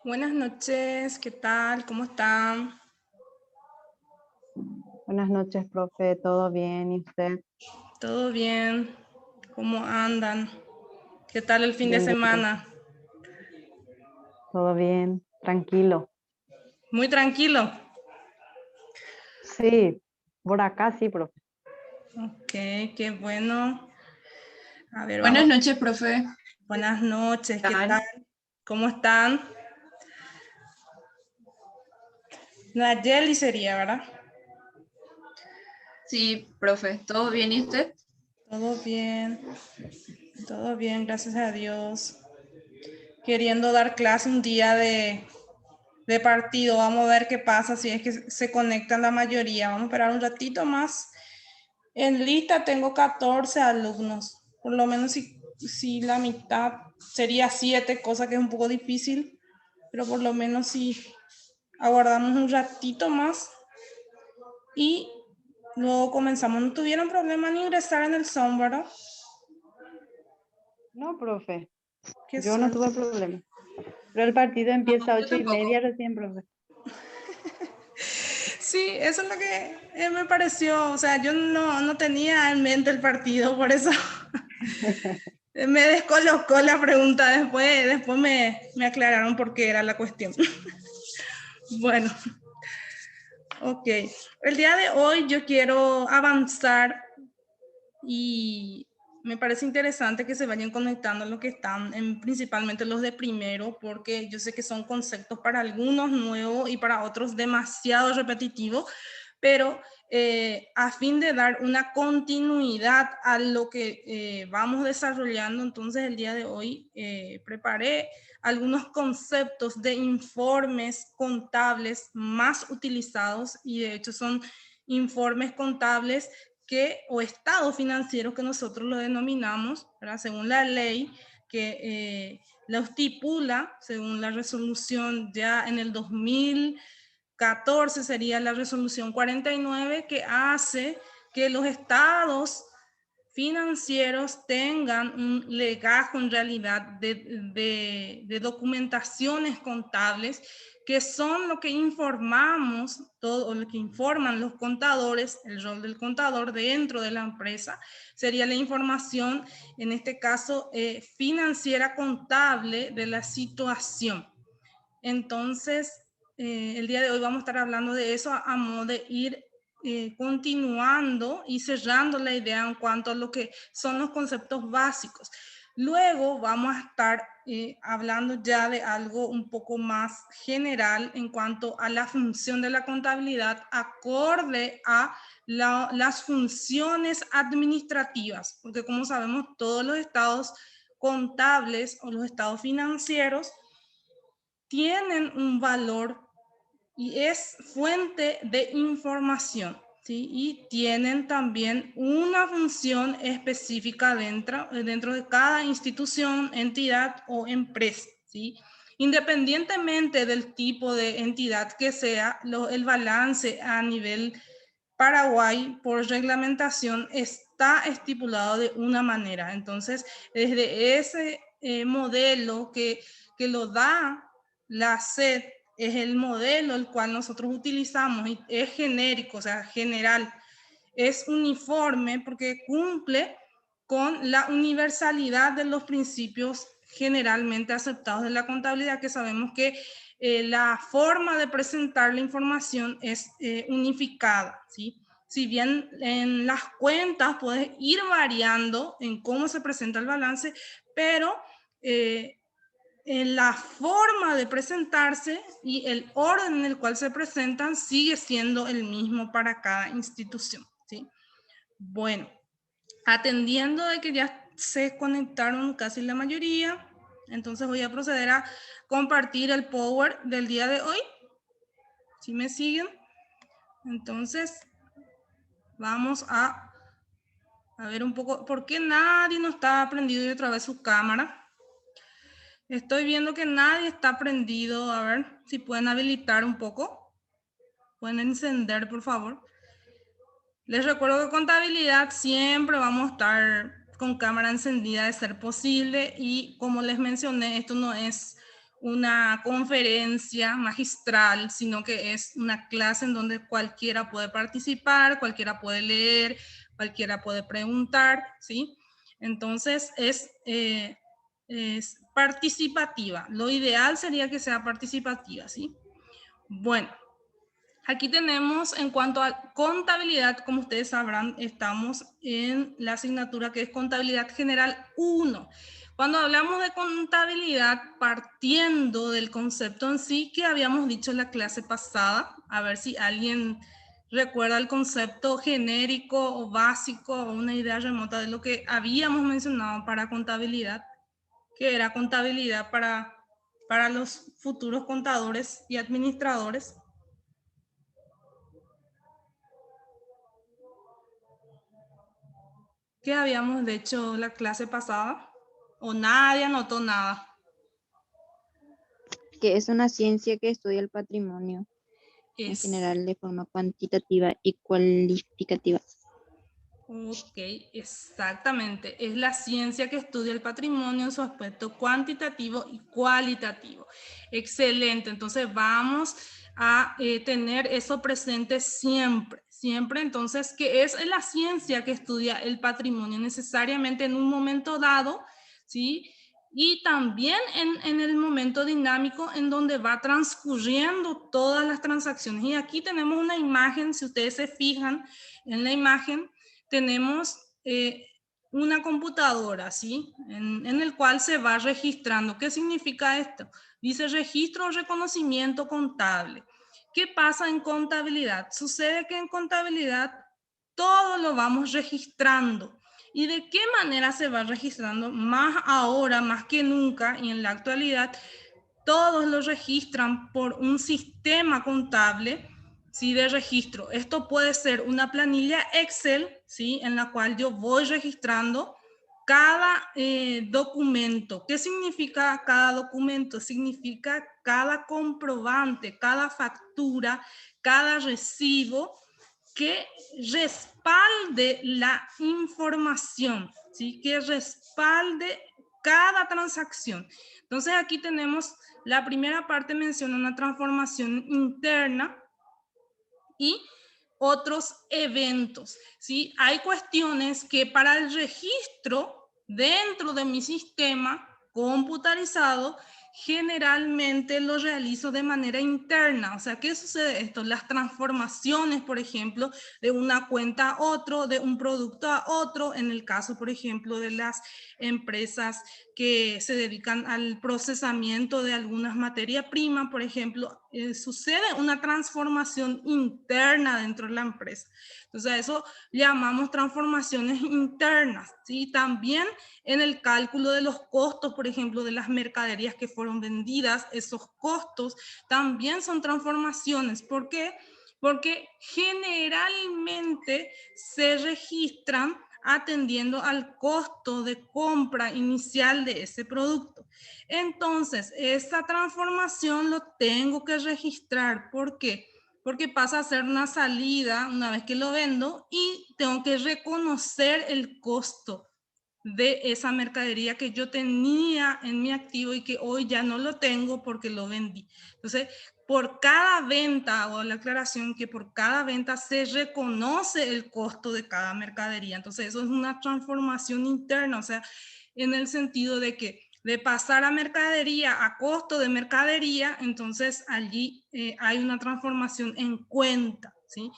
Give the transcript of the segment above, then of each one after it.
Buenas noches, ¿qué tal? ¿Cómo están? Buenas noches, profe. ¿Todo bien? ¿Y usted? ¿Todo bien? ¿Cómo andan? ¿Qué tal el fin de Bien, bien. semana? ¿Todo bien? Tranquilo. Muy tranquilo. Sí, por acá sí, profe. Ok, qué bueno. A ver, Buenas vamos. noches, profe. ¿Qué Buenas noches, ¿qué tal? tal? ¿Cómo están? Nayeli sería, ¿verdad? Sí, profe, ¿todo bien y usted? Todo bien, gracias a Dios. Queriendo dar clase un día de partido, vamos a ver qué pasa si es que se conectan la mayoría. Vamos a esperar un ratito más. En lista tengo 14 alumnos, por lo menos si la mitad sería 7, cosa que es un poco difícil, pero por lo menos si aguardamos un ratito más y luego comenzamos. No tuvieron problema en ingresar en el Zoom, ¿verdad? No, profe. Qué Yo no tuve suerte. problema. Pero el partido empieza a Yo 8:30 tampoco. recién, profe. Sí, eso es lo que me pareció, o sea, yo no tenía en mente el partido, por eso me descolocó la pregunta, después me aclararon por qué era la cuestión. Bueno, ok. El día de hoy yo quiero avanzar y me parece interesante que se vayan conectando los que están, principalmente los de primero, porque yo sé que son conceptos para algunos nuevos y para otros demasiado repetitivos, pero a fin de dar una continuidad a lo que vamos desarrollando, entonces el día de hoy preparé algunos conceptos de informes contables más utilizados y de hecho son informes contables o estados financieros que nosotros lo denominamos, ¿verdad? Según la ley que lo estipula, según la resolución ya en el 2014 sería la resolución 49 que hace que los estados financieros tengan un legajo en realidad de documentaciones contables que son lo que informamos, todo lo que informan los contadores, el rol del contador dentro de la empresa, sería la información, en este caso, financiera contable de la situación. Entonces, el día de hoy vamos a estar hablando de eso a modo de ir continuando y cerrando la idea en cuanto a lo que son los conceptos básicos. Luego vamos a estar hablando ya de algo un poco más general en cuanto a la función de la contabilidad acorde a las funciones administrativas, porque como sabemos todos los estados contables o los estados financieros tienen un valor y es fuente de información, ¿sí? Y tienen también una función específica dentro de cada institución, entidad o empresa, ¿sí? Independientemente del tipo de entidad que sea, el balance a nivel Paraguay, por reglamentación, está estipulado de una manera. Entonces, desde ese modelo que lo da la SED, es el modelo el cual nosotros utilizamos y es genérico, o sea, general, es uniforme porque cumple con la universalidad de los principios generalmente aceptados de la contabilidad, que sabemos que la forma de presentar la información es unificada, ¿sí? Si bien en las cuentas puedes ir variando en cómo se presenta el balance, pero en la forma de presentarse y el orden en el cual se presentan sigue siendo el mismo para cada institución, ¿sí? Bueno, atendiendo de que ya se conectaron casi la mayoría, entonces voy a proceder a compartir el Power del día de hoy. Si me siguen, entonces vamos a ver un poco, ¿por qué nadie no está prendido y otra vez su cámara? Estoy viendo que nadie está prendido. A ver si pueden habilitar un poco. Pueden encender, por favor. Les recuerdo que contabilidad siempre vamos a estar con cámara encendida de ser posible y como les mencioné, esto no es una conferencia magistral, sino que es una clase en donde cualquiera puede participar, cualquiera puede leer, cualquiera puede preguntar, ¿sí? Entonces es participativa. Lo ideal sería que sea participativa, ¿sí? Bueno, aquí tenemos en cuanto a contabilidad, como ustedes sabrán, estamos en la asignatura que es Contabilidad General 1. Cuando hablamos de contabilidad, partiendo del concepto en sí que habíamos dicho en la clase pasada, a ver si alguien recuerda el concepto genérico o básico o una idea remota de lo que habíamos mencionado para contabilidad, que era contabilidad para los futuros contadores y administradores. ¿Qué habíamos hecho la clase pasada? ¿O nadie anotó nada? Que es una ciencia que estudia el patrimonio en general de forma cuantitativa y cualificativa. Ok, exactamente. Es la ciencia que estudia el patrimonio en su aspecto cuantitativo y cualitativo. Excelente. Entonces vamos a tener eso presente siempre. Siempre, entonces, que es la ciencia que estudia el patrimonio necesariamente en un momento dado, ¿sí? Y también en el momento dinámico en donde va transcurriendo todas las transacciones. Y aquí tenemos una imagen, si ustedes se fijan en la imagen, tenemos una computadora, ¿sí? En el cual se va registrando. ¿Qué significa esto? Dice registro o reconocimiento contable. ¿Qué pasa en contabilidad? Sucede que en contabilidad todo lo vamos registrando. ¿Y de qué manera se va registrando? Más ahora, más que nunca, y en la actualidad, todos lo registran por un sistema contable, ¿sí? De registro. Esto puede ser una planilla Excel, ¿sí? En la cual yo voy registrando cada documento. ¿Qué significa cada documento? Significa cada comprobante, cada factura, cada recibo que respalde la información, ¿sí? Que respalde cada transacción. Entonces aquí tenemos la primera parte, menciona una transformación interna y otros eventos, ¿sí? Hay cuestiones que para el registro dentro de mi sistema computarizado generalmente lo realizo de manera interna. O sea, ¿qué sucede esto? Las transformaciones, por ejemplo, de una cuenta a otro, de un producto a otro, en el caso, por ejemplo, de las empresas que se dedican al procesamiento de algunas materias primas, por ejemplo, sucede una transformación interna dentro de la empresa. Entonces, a eso llamamos transformaciones internas, ¿sí? También en el cálculo de los costos, por ejemplo, de las mercaderías que fueron vendidas, esos costos también son transformaciones. ¿Por qué? Porque generalmente se registran atendiendo al costo de compra inicial de ese producto. Entonces, esta transformación lo tengo que registrar. ¿Por qué? Porque pasa a ser una salida una vez que lo vendo y tengo que reconocer el costo de esa mercadería que yo tenía en mi activo y que hoy ya no lo tengo porque lo vendí. Entonces, por cada venta, hago la aclaración que por cada venta se reconoce el costo de cada mercadería. Entonces, eso es una transformación interna, o sea, en el sentido de que de pasar a mercadería a costo de mercadería, entonces allí hay una transformación en cuenta, ¿sí?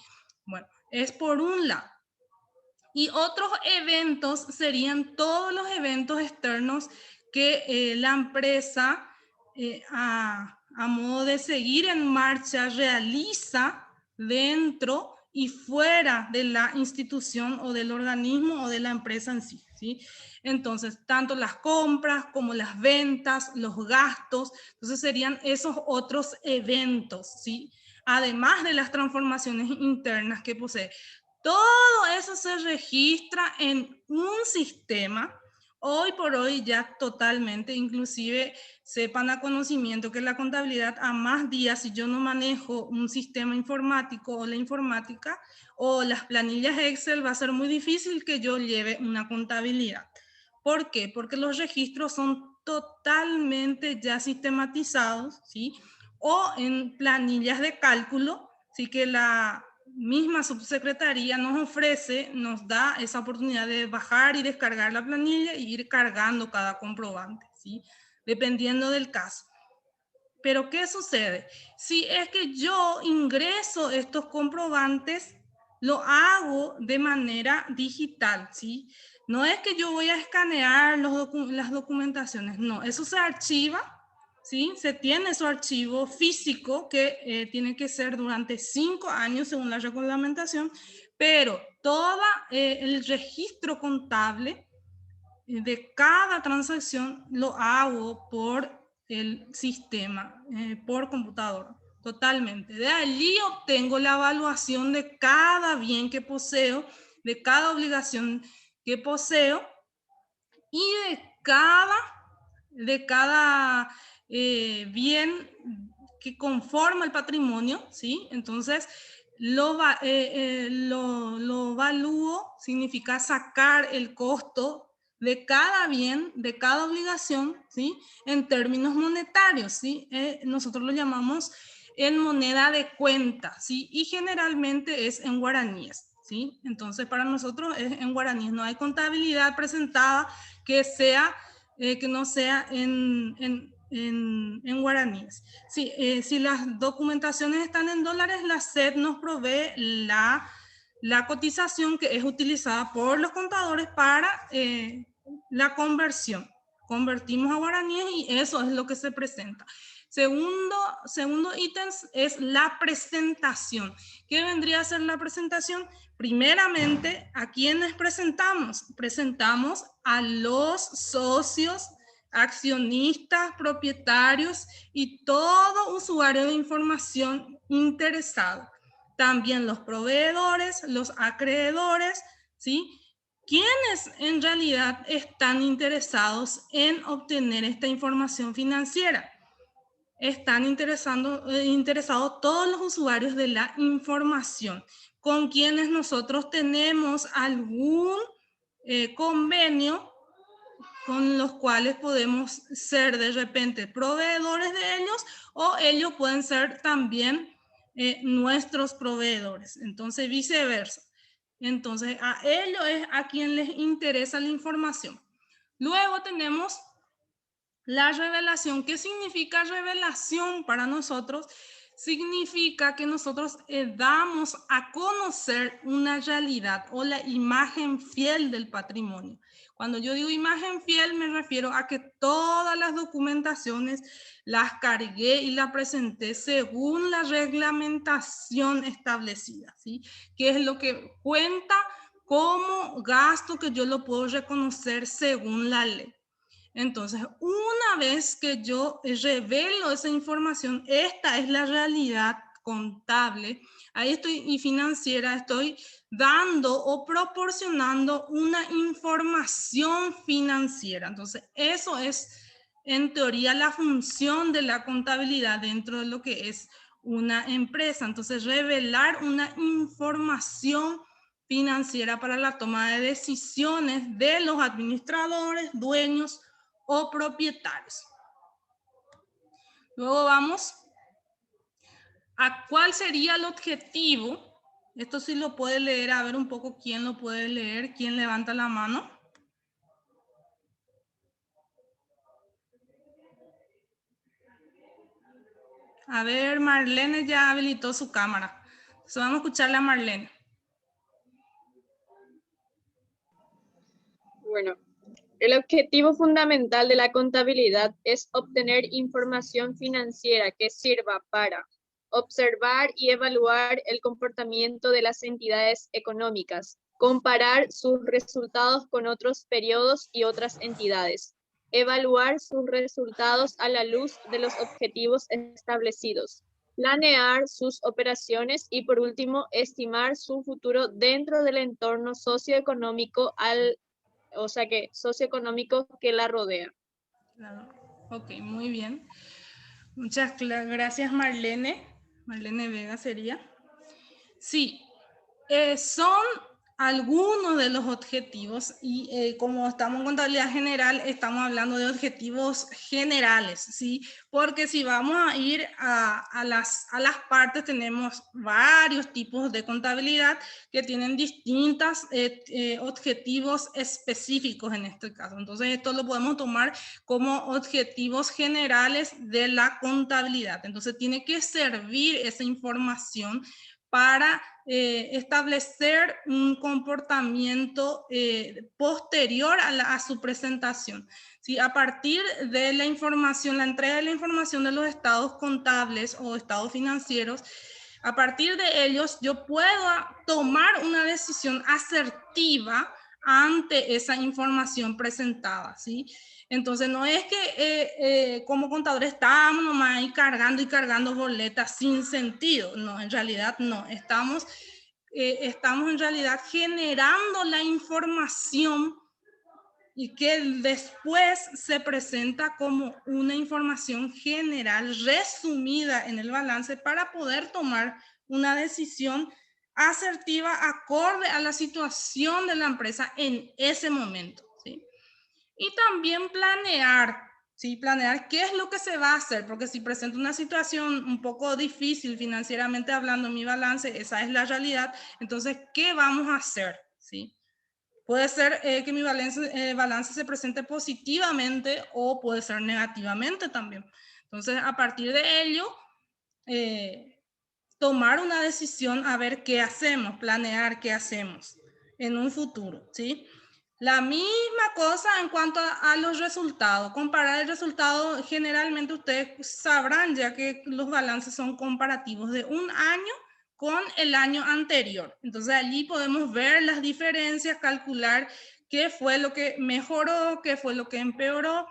Bueno, es por un lado. Y otros eventos serían todos los eventos externos que la empresa, a modo de seguir en marcha, realiza dentro y fuera de la institución o del organismo o de la empresa en sí, ¿sí? Entonces, tanto las compras como las ventas, los gastos, entonces serían esos otros eventos, ¿sí? Además de las transformaciones internas que posee. Todo eso se registra en un sistema, hoy por hoy ya totalmente, inclusive sepan a conocimiento que la contabilidad a más días, si yo no manejo un sistema informático o la informática o las planillas Excel, va a ser muy difícil que yo lleve una contabilidad. ¿Por qué? Porque los registros son totalmente ya sistematizados, ¿sí? O en planillas de cálculo, sí, que la misma subsecretaría nos ofrece, nos da esa oportunidad de bajar y descargar la planilla y ir cargando cada comprobante, ¿sí? Dependiendo del caso. Pero ¿qué sucede? Si es que yo ingreso estos comprobantes, lo hago de manera digital, ¿sí? No es que yo voy a escanear las documentaciones, no, eso se archiva, ¿sí? Se tiene su archivo físico que tiene que ser durante 5 años según la reglamentación, pero todo el registro contable de cada transacción lo hago por el sistema, por computadora, totalmente. De allí obtengo la evaluación de cada bien que poseo, de cada obligación que poseo y de cada bien que conforma el patrimonio, ¿sí? Entonces, lo evalúo, significa sacar el costo de cada bien, de cada obligación, ¿sí? En términos monetarios, ¿sí? Nosotros lo llamamos en moneda de cuenta, ¿sí? Y generalmente es en guaraníes, ¿sí? Entonces, para nosotros es en guaraníes. No hay contabilidad presentada que no sea en guaraníes. Sí, si las documentaciones están en dólares, la SED nos provee la cotización que es utilizada por los contadores para la conversión. Convertimos a guaraníes y eso es lo que se presenta. Segundo ítem es la presentación. ¿Qué vendría a ser la presentación? Primeramente, ¿a quiénes presentamos? Presentamos a los socios, accionistas, propietarios y todo usuario de información interesado. También los proveedores, los acreedores, ¿sí? ¿Quiénes en realidad están interesados en obtener esta información financiera? Están interesados todos los usuarios de la información, con quienes nosotros tenemos algún convenio con los cuales podemos ser de repente proveedores de ellos o ellos pueden ser también nuestros proveedores. Entonces, viceversa. Entonces, a ellos es a quien les interesa la información. Luego tenemos la revelación. ¿Qué significa revelación para nosotros? Significa que nosotros damos a conocer una realidad o la imagen fiel del patrimonio. Cuando yo digo imagen fiel, me refiero a que todas las documentaciones las cargué y las presenté según la reglamentación establecida, ¿sí? Que es lo que cuenta como gasto que yo lo puedo reconocer según la ley. Entonces, una vez que yo revelo esa información, esta es la realidad contable, ahí estoy, y financiera, estoy dando o proporcionando una información financiera. Entonces, eso es en teoría la función de la contabilidad dentro de lo que es una empresa. Entonces, revelar una información financiera para la toma de decisiones de los administradores, dueños o propietarios. Luego vamos a cuál sería el objetivo. Esto sí lo puede leer, a ver un poco quién lo puede leer, quién levanta la mano. A ver, Marlene ya habilitó su cámara. Entonces vamos a escucharle a Marlene. Bueno, el objetivo fundamental de la contabilidad es obtener información financiera que sirva para observar y evaluar el comportamiento de las entidades económicas, comparar sus resultados con otros periodos y otras entidades, evaluar sus resultados a la luz de los objetivos establecidos, planear sus operaciones y, por último, estimar su futuro dentro del entorno socioeconómico socioeconómico que la rodea. Claro. Ok, muy bien. Muchas gracias, Marlene. Marlene Vega sería. Sí, son algunos de los objetivos y como estamos en contabilidad general, estamos hablando de objetivos generales, ¿sí? Porque si vamos a ir a las partes, tenemos varios tipos de contabilidad que tienen distintos objetivos específicos en este caso. Entonces, esto lo podemos tomar como objetivos generales de la contabilidad. Entonces, tiene que servir esa información para establecer un comportamiento posterior a su presentación. ¿Sí? A partir de la información, la entrega de la información de los estados contables o estados financieros, a partir de ellos yo puedo tomar una decisión asertiva ante esa información presentada, ¿sí? Entonces, no es que como contadores estábamos nomás ahí cargando y cargando boletas sin sentido. No, en realidad no. Estamos en realidad generando la información y que después se presenta como una información general resumida en el balance para poder tomar una decisión asertiva acorde a la situación de la empresa en ese momento, ¿sí? Y también planear, ¿sí? Planear qué es lo que se va a hacer, porque si presento una situación un poco difícil financieramente hablando en mi balance, esa es la realidad, entonces, ¿qué vamos a hacer? ¿Sí? Puede ser que mi balance se presente positivamente o puede ser negativamente también. Entonces, a partir de ello, tomar una decisión a ver qué hacemos, planear qué hacemos en un futuro, ¿sí? La misma cosa en cuanto a los resultados. Comparar el resultado, generalmente ustedes sabrán ya que los balances son comparativos de un año con el año anterior. Entonces allí podemos ver las diferencias, calcular qué fue lo que mejoró, qué fue lo que empeoró.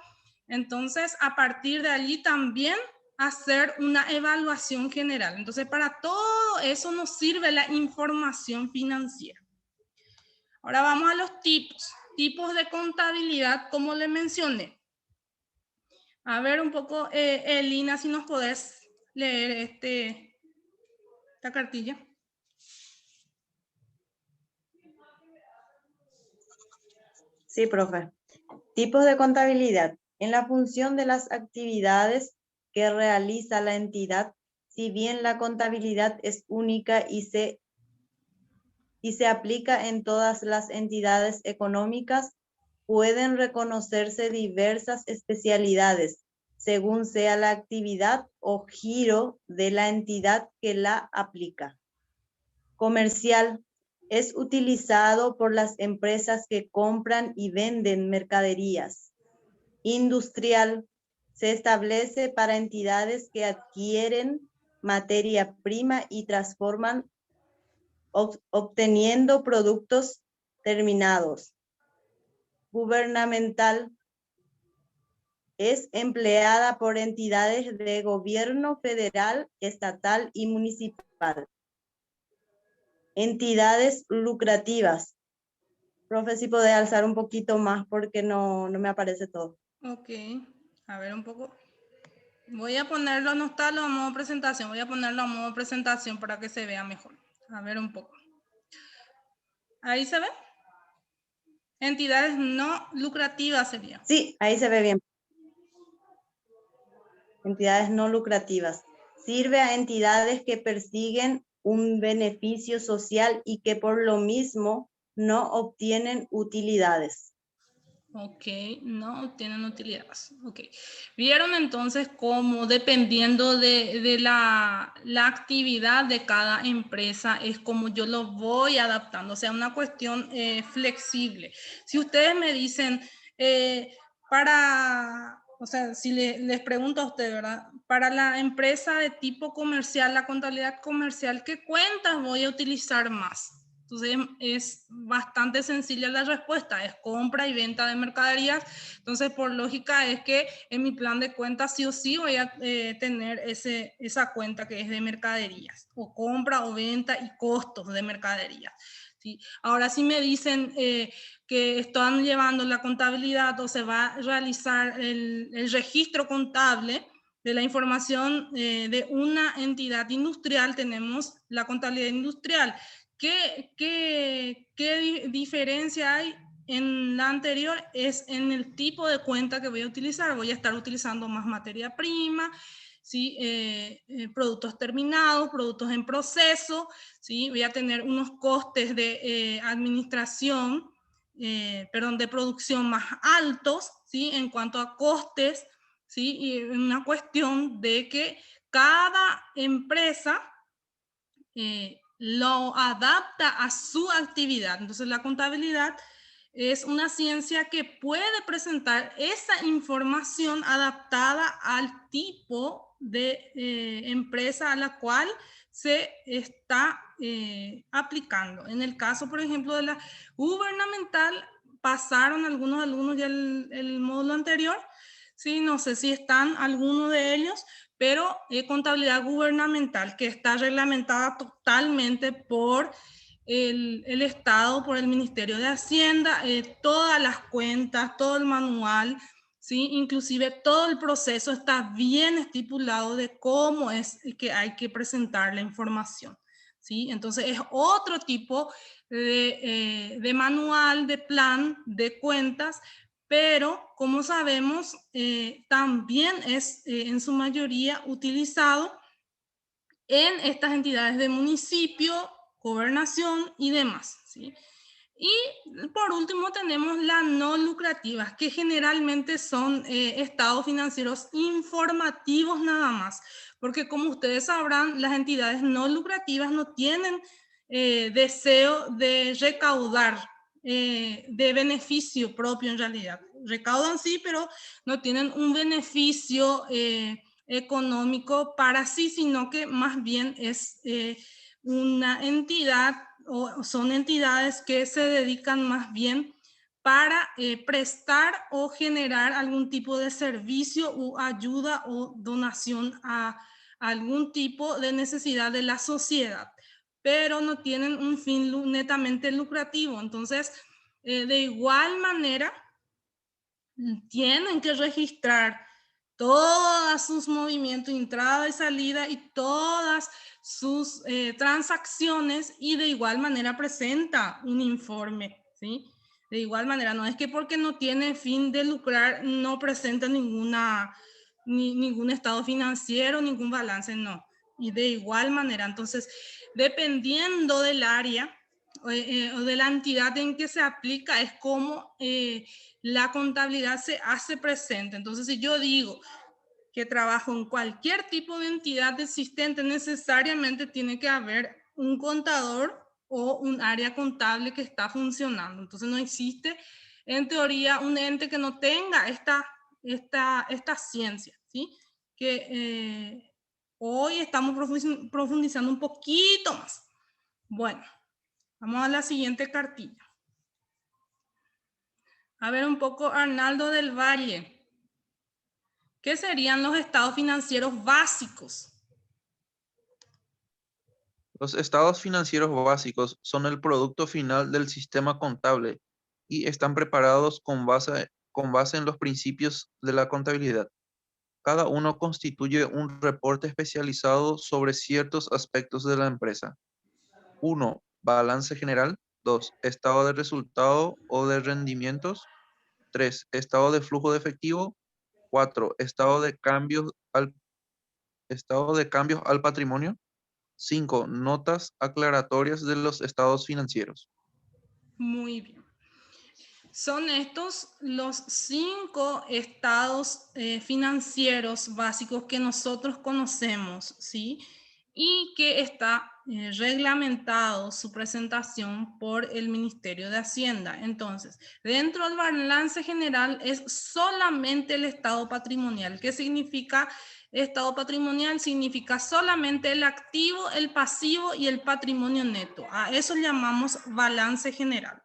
Entonces a partir de allí también hacer una evaluación general. Entonces para todo eso nos sirve la información financiera. Ahora vamos a los tipos de contabilidad, como le mencioné. A ver un poco, Elina, si nos podés leer esta cartilla. Sí, profe. Tipos de contabilidad. En la función de las actividades que realiza la entidad, si bien la contabilidad es única y se aplica en todas las entidades económicas, pueden reconocerse diversas especialidades según sea la actividad o giro de la entidad que la aplica. Comercial. Es utilizado por las empresas que compran y venden mercaderías. Industrial. Se establece para entidades que adquieren materia prima y transforman obteniendo productos terminados. Gubernamental. Es empleada por entidades de gobierno federal, estatal y municipal. Entidades lucrativas. Profe, si puede alzar un poquito más porque no me aparece todo. Ok, a ver un poco. Voy a ponerlo, no está a modo presentación, voy a ponerlo a modo presentación para que se vea mejor. A ver un poco. ¿Ahí se ve? Entidades no lucrativas sería. Sí, ahí se ve bien. Entidades no lucrativas. Sirve a entidades que persiguen un beneficio social y que por lo mismo no obtienen utilidades. Ok, no obtienen utilidades. Ok. Vieron entonces cómo dependiendo de la actividad de cada empresa es como yo lo voy adaptando, o sea, una cuestión flexible. Si ustedes me dicen o sea, si les pregunto a usted, ¿verdad? Para la empresa de tipo comercial, la contabilidad comercial, ¿qué cuentas voy a utilizar más? Entonces es bastante sencilla la respuesta, es compra y venta de mercaderías. Entonces por lógica es que en mi plan de cuentas sí o sí voy a tener esa cuenta que es de mercaderías, o compra o venta y costos de mercaderías. ¿Sí? Ahora si me dicen que están llevando la contabilidad o se va a realizar el registro contable de la información de una entidad industrial, tenemos la contabilidad industrial. ¿Qué diferencia hay en la anterior? Es en el tipo de cuenta que voy a utilizar. Voy a estar utilizando más materia prima, ¿sí? Productos terminados, productos en proceso, ¿sí? Voy a tener unos costes de administración, de producción más altos, ¿sí? En cuanto a costes, ¿sí? Y una cuestión de que cada empresa lo adapta a su actividad. Entonces la contabilidad es una ciencia que puede presentar esa información adaptada al tipo de empresa a la cual se está aplicando. En el caso, por ejemplo, de la gubernamental, pasaron algunos alumnos ya el módulo anterior, ¿sí? No sé si están algunos de ellos, pero contabilidad gubernamental que está reglamentada totalmente por el Estado, por el Ministerio de Hacienda, todas las cuentas, todo el manual, ¿sí? Inclusive todo el proceso está bien estipulado de cómo es que hay que presentar la información, ¿sí? Entonces es otro tipo de manual, de plan, de cuentas, pero como sabemos, también es en su mayoría utilizado en estas entidades de municipio, gobernación y demás, ¿sí? Y por último tenemos las no lucrativas, que generalmente son estados financieros informativos nada más, porque como ustedes sabrán, las entidades no lucrativas no tienen deseo de recaudar de beneficio propio en realidad. Recaudan sí, pero no tienen un beneficio económico para sí, sino que más bien es una entidad o son entidades que se dedican más bien para prestar o generar algún tipo de servicio o ayuda o donación a algún tipo de necesidad de la sociedad, pero no tienen un fin netamente lucrativo. Entonces, de igual manera, tienen que registrar todos sus movimientos, entrada y salida y todas sus transacciones, y de igual manera presenta un informe, ¿sí? De igual manera, no es que porque no tiene fin de lucrar no presenta ningún estado financiero, ningún balance, no. Y de igual manera, entonces, dependiendo del área o de la entidad en que se aplica, es como la contabilidad se hace presente. Entonces, si yo digo que trabajo en cualquier tipo de entidad existente, necesariamente tiene que haber un contador o un área contable que está funcionando. Entonces, no existe, en teoría, un ente que no tenga esta ciencia, ¿sí? Que hoy estamos profundizando un poquito más. Bueno, vamos a la siguiente cartilla. A ver un poco, Arnaldo del Valle. ¿Qué serían los estados financieros básicos? Los estados financieros básicos son el producto final del sistema contable y están preparados con base en los principios de la contabilidad. Cada uno constituye un reporte especializado sobre ciertos aspectos de la empresa. 1. Balance general. 2. Estado de resultado o de rendimientos. 3. Estado de flujo de efectivo. 4. Estado de cambios al patrimonio. 5. Notas aclaratorias de los estados financieros. Muy bien. Son estos los 5 estados financieros básicos que nosotros conocemos, ¿sí? Y que está reglamentado su presentación por el Ministerio de Hacienda. Entonces, dentro del balance general es solamente el estado patrimonial. ¿Qué significa estado patrimonial? Significa solamente el activo, el pasivo y el patrimonio neto. A eso llamamos balance general.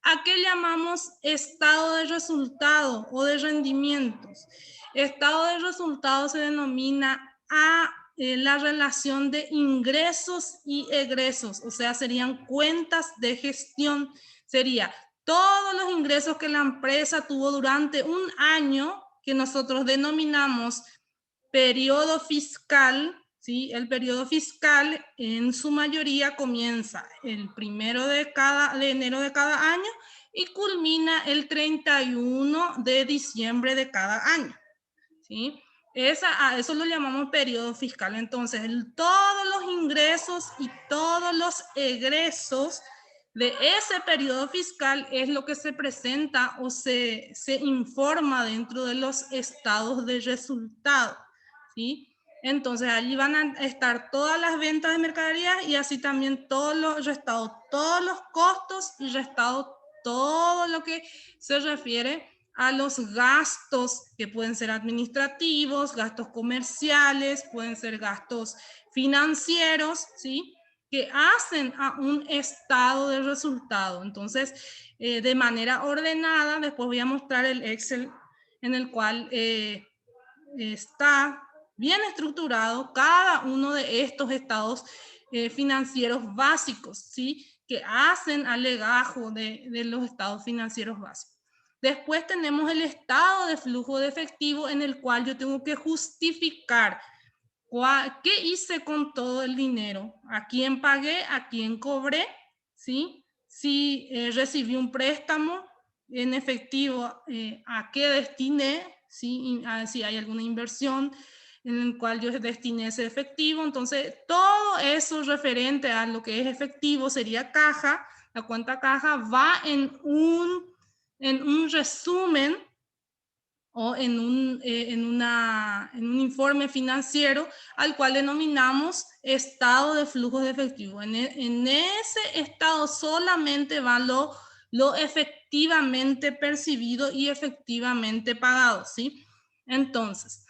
¿A qué llamamos estado de resultado o de rendimientos? Estado de resultado se denomina a la relación de ingresos y egresos, o sea, serían cuentas de gestión. Sería todos los ingresos que la empresa tuvo durante un año, que nosotros denominamos periodo fiscal, ¿sí? El periodo fiscal en su mayoría comienza el 1 de enero de cada año y culmina el 31 de diciembre de cada año, ¿sí? A eso lo llamamos periodo fiscal. Entonces, todos los ingresos y todos los egresos de ese periodo fiscal es lo que se presenta o se informa dentro de los estados de resultado, ¿sí? Entonces, allí van a estar todas las ventas de mercaderías y así también restado todos los costos y restado todo lo que se refiere a los gastos que pueden ser administrativos, gastos comerciales, pueden ser gastos financieros, ¿sí? Que hacen a un estado de resultado. Entonces, de manera ordenada, después voy a mostrar el Excel en el cual está bien estructurado cada uno de estos estados financieros básicos, ¿sí? Que hacen al legajo de los estados financieros básicos. Después tenemos el estado de flujo de efectivo en el cual yo tengo que justificar qué hice con todo el dinero, a quién pagué, a quién cobré, ¿sí? Si recibí un préstamo en efectivo, a qué destiné, ¿sí? Si hay alguna inversión en el cual yo destiné ese efectivo. Entonces, todo eso referente a lo que es efectivo sería caja. La cuenta caja va en un resumen o en un informe financiero al cual denominamos estado de flujos de efectivo. En ese estado solamente va lo efectivamente percibido y efectivamente pagado, ¿sí? Entonces,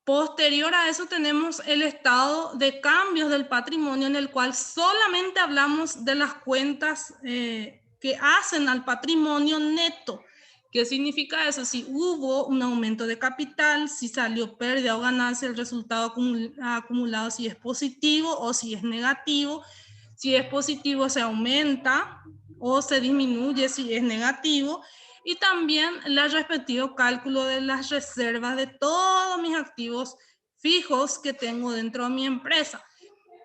posterior a eso tenemos el estado de cambios del patrimonio en el cual solamente hablamos de las cuentas que hacen al patrimonio neto. ¿Qué significa eso? Si hubo un aumento de capital, si salió pérdida o ganancia, el resultado acumulado, si es positivo o si es negativo. Si es positivo se aumenta o se disminuye si es negativo. Y también el respectivo cálculo de las reservas de todos mis activos fijos que tengo dentro de mi empresa,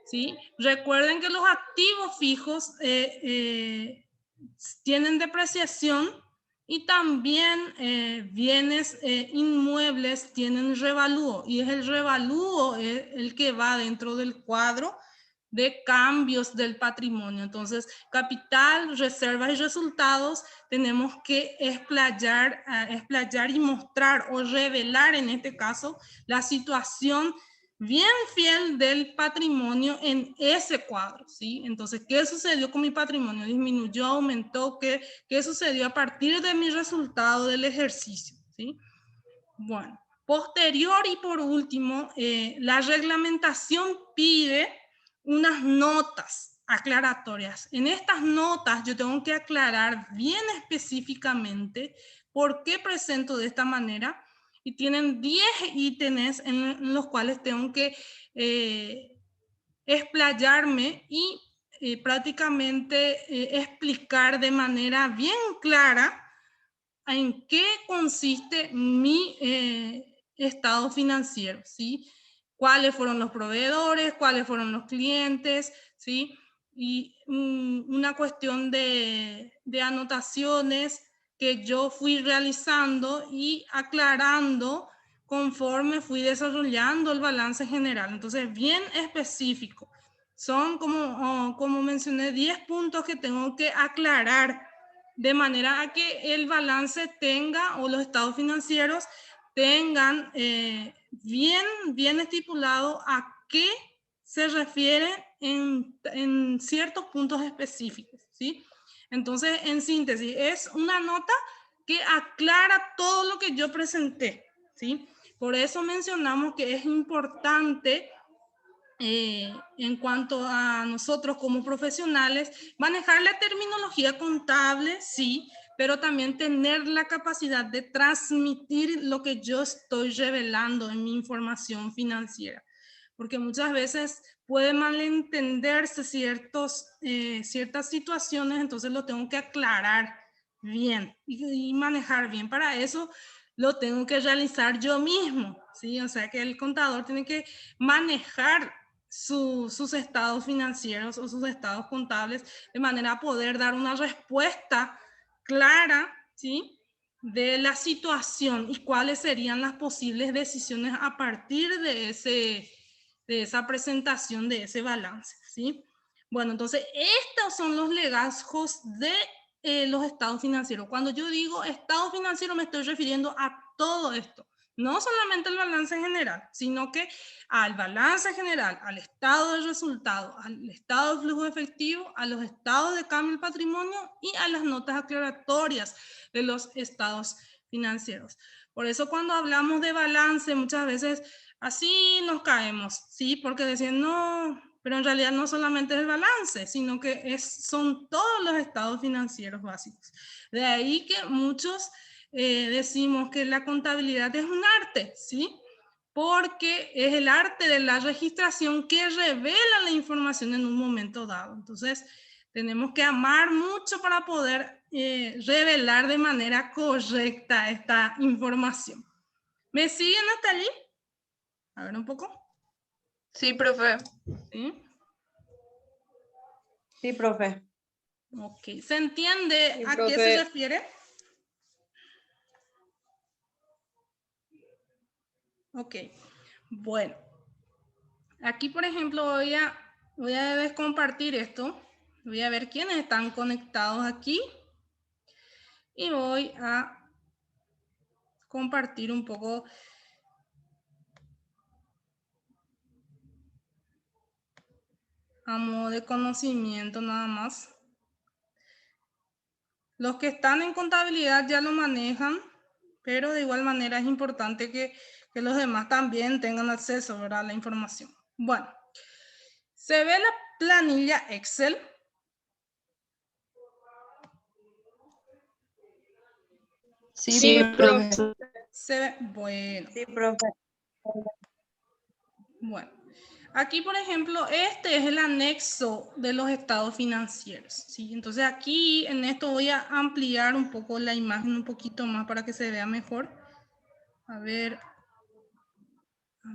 ¿sí? Recuerden que los activos fijos tienen depreciación y también bienes inmuebles tienen revalúo, y es el revalúo el que va dentro del cuadro de cambios del patrimonio. Entonces, capital, reservas y resultados tenemos que explayar y mostrar o revelar en este caso la situación bien fiel del patrimonio en ese cuadro, ¿sí? Entonces, ¿qué sucedió con mi patrimonio? ¿Disminuyó, aumentó? ¿Qué sucedió a partir de mi resultado del ejercicio, ¿sí? Bueno, posterior y por último, la reglamentación pide unas notas aclaratorias. En estas notas yo tengo que aclarar bien específicamente por qué presento de esta manera, y tienen 10 ítems en los cuales tengo que explayarme y prácticamente explicar de manera bien clara en qué consiste mi estado financiero, ¿sí? Cuáles fueron los proveedores, cuáles fueron los clientes, ¿sí? Y una cuestión de anotaciones que yo fui realizando y aclarando conforme fui desarrollando el balance general. Entonces, bien específico. Son, como mencioné, 10 puntos que tengo que aclarar de manera a que el balance tenga, o los estados financieros tengan bien estipulado a qué se refiere en ciertos puntos específicos, ¿sí? Entonces, en síntesis, es una nota que aclara todo lo que yo presenté, ¿sí? Por eso mencionamos que es importante en cuanto a nosotros como profesionales, manejar la terminología contable, sí, pero también tener la capacidad de transmitir lo que yo estoy revelando en mi información financiera, porque muchas veces puede malentenderse ciertas situaciones, entonces lo tengo que aclarar bien y manejar bien. Para eso lo tengo que realizar yo mismo, ¿sí? O sea que el contador tiene que manejar sus estados financieros o sus estados contables de manera a poder dar una respuesta clara, ¿sí? De la situación y cuáles serían las posibles decisiones a partir de esa presentación de ese balance, ¿sí? Bueno, entonces estos son los legajos de los estados financieros. Cuando yo digo estado financiero me estoy refiriendo a todo esto, no solamente al balance general, sino que al balance general, al estado de resultado, al estado de flujo efectivo, a los estados de cambio del patrimonio y a las notas aclaratorias de los estados financieros. Por eso cuando hablamos de balance muchas veces así nos caemos, ¿sí? Porque decían no, pero en realidad no solamente es el balance, sino que son todos los estados financieros básicos. De ahí que muchos decimos que la contabilidad es un arte, ¿sí? Porque es el arte de la registración que revela la información en un momento dado. Entonces, tenemos que amar mucho para poder revelar de manera correcta esta información. ¿Me siguen hasta allí? A ver un poco. Sí, profe. ¿Sí? Sí, profe. Ok, ¿se entiende Sí, a profe. qué se refiere? Ok, bueno. Aquí, por ejemplo, voy a descompartir esto. Voy a ver quiénes están conectados aquí. Y voy a compartir un poco a modo de conocimiento nada más. Los que están en contabilidad ya lo manejan, pero de igual manera es importante que los demás también tengan acceso, ¿verdad?, a la información. Bueno, se ve la planilla Excel. Sí, profe. Se ve, bueno. Sí, profe. Bueno, aquí, por ejemplo, este es el anexo de los estados financieros, ¿sí? Entonces aquí en esto voy a ampliar un poco la imagen un poquito más para que se vea mejor. A ver. A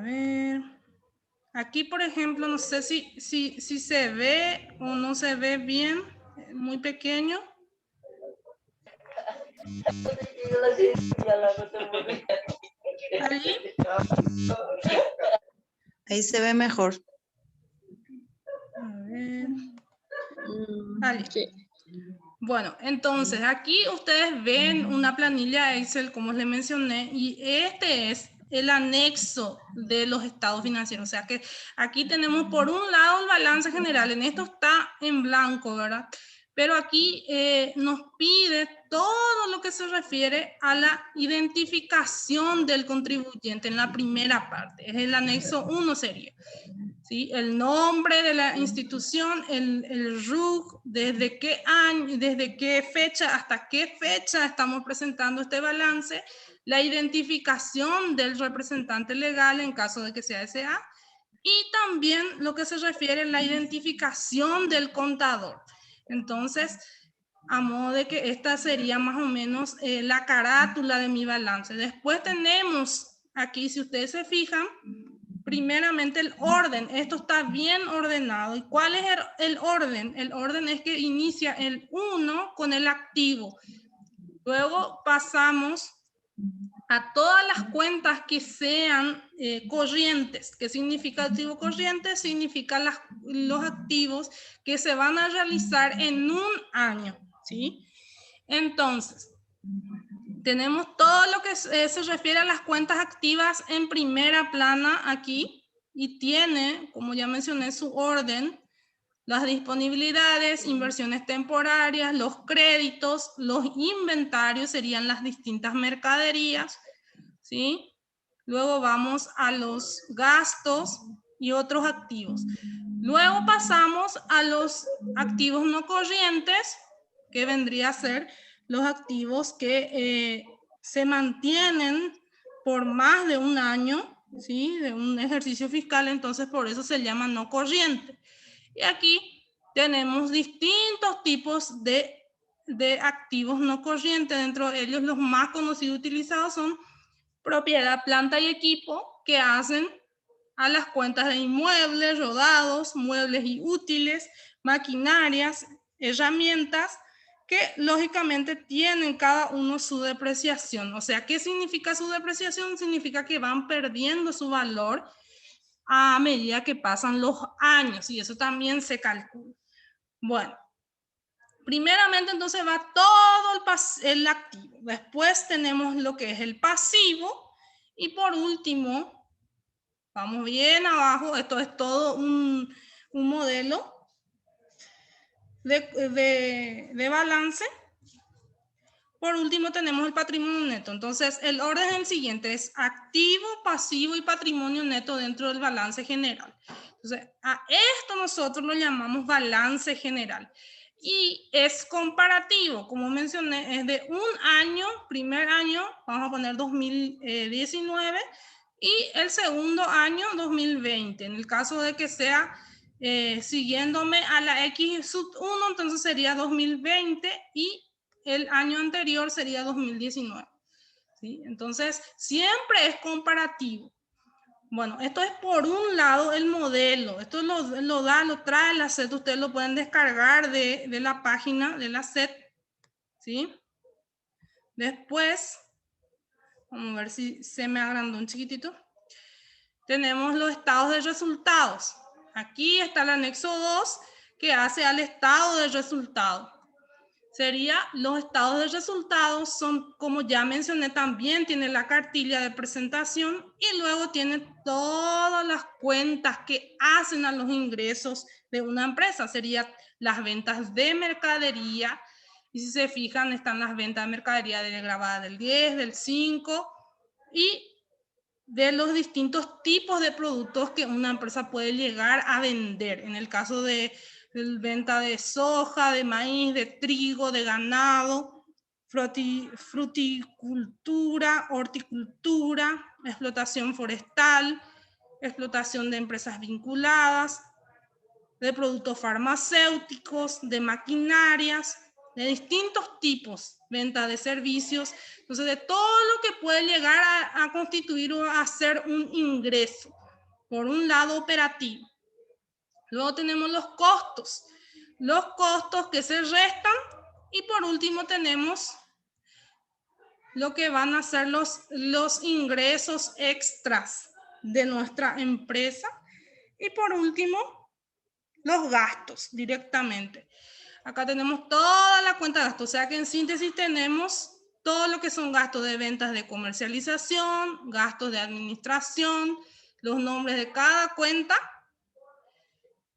ver. Aquí, por ejemplo, no sé si se ve o no se ve bien, muy pequeño. ¿Allí? Ahí se ve mejor. A ver. Allí. Sí. Bueno, entonces aquí ustedes ven una planilla Excel, como les mencioné, y este es el anexo de los estados financieros. O sea que aquí tenemos por un lado el balance general, en esto está en blanco, ¿verdad? Pero aquí nos pide todo lo que se refiere a la identificación del contribuyente en la primera parte. Es el anexo 1 sería. ¿Sí? El nombre de la institución, el RUC, desde qué año, desde qué fecha hasta qué fecha estamos presentando este balance, la identificación del representante legal en caso de que sea SA, y también lo que se refiere a la identificación del contador. Entonces, a modo de que esta sería más o menos la carátula de mi balance. Después tenemos aquí, si ustedes se fijan, primeramente el orden. Esto está bien ordenado. ¿Y cuál es el orden? El orden es que inicia el 1 con el activo. Luego pasamos a todas las cuentas que sean corrientes. ¿Qué significa activo corriente? Significa los activos que se van a realizar en un año, ¿sí? Entonces, tenemos todo lo que se refiere a las cuentas activas en primera plana aquí y tiene, como ya mencioné, su orden, las disponibilidades, inversiones temporarias, los créditos, los inventarios serían las distintas mercaderías, ¿sí? Luego vamos a los gastos y otros activos. Luego pasamos a los activos no corrientes, que vendría a ser los activos que se mantienen por más de un año, ¿sí? De un ejercicio fiscal, entonces por eso se llama no corriente. Y aquí tenemos distintos tipos de de activos no corrientes. Dentro de ellos los más conocidos y utilizados son propiedad, planta y equipo, que hacen a las cuentas de inmuebles, rodados, muebles y útiles, maquinarias, herramientas, que lógicamente tienen cada uno su depreciación. O sea, ¿qué significa su depreciación? Significa que van perdiendo su valor a medida que pasan los años, y eso también se calcula. Bueno, primeramente entonces va todo el activo, después tenemos lo que es el pasivo, y por último, vamos bien abajo, esto es todo un modelo de balance. Por último tenemos el patrimonio neto. Entonces el orden es el siguiente, es activo, pasivo y patrimonio neto dentro del balance general. Entonces a esto nosotros lo llamamos balance general. Y es comparativo, como mencioné, es de un año, primer año, vamos a poner 2019, y el segundo año 2020. En el caso de que sea siguiéndome a la X sub 1, entonces sería 2020 y el año anterior sería 2019. ¿Sí? Entonces, siempre es comparativo. Bueno, esto es por un lado el modelo. Esto lo trae la SET. Ustedes lo pueden descargar de la página de la SET. ¿Sí? Después, vamos a ver si se me agrandó un chiquitito. Tenemos los estados de resultados. Aquí está el anexo 2 que hace al estado de resultado. Sería los estados de resultados son, como ya mencioné, también tiene la cartilla de presentación y luego tiene todas las cuentas que hacen a los ingresos de una empresa. Serían las ventas de mercadería, y si se fijan están las ventas de mercadería grabadas del 10, del 5 y de los distintos tipos de productos que una empresa puede llegar a vender. En el caso de venta de soja, de maíz, de trigo, de ganado, fruticultura, horticultura, explotación forestal, explotación de empresas vinculadas, de productos farmacéuticos, de maquinarias, de distintos tipos, venta de servicios, entonces de todo lo que puede llegar a constituir o a ser un ingreso, por un lado operativo. Luego tenemos los costos que se restan, y por último tenemos lo que van a ser los ingresos extras de nuestra empresa, y por último los gastos directamente. Acá tenemos toda la cuenta de gastos, o sea que en síntesis tenemos todo lo que son gastos de ventas de comercialización, gastos de administración, los nombres de cada cuenta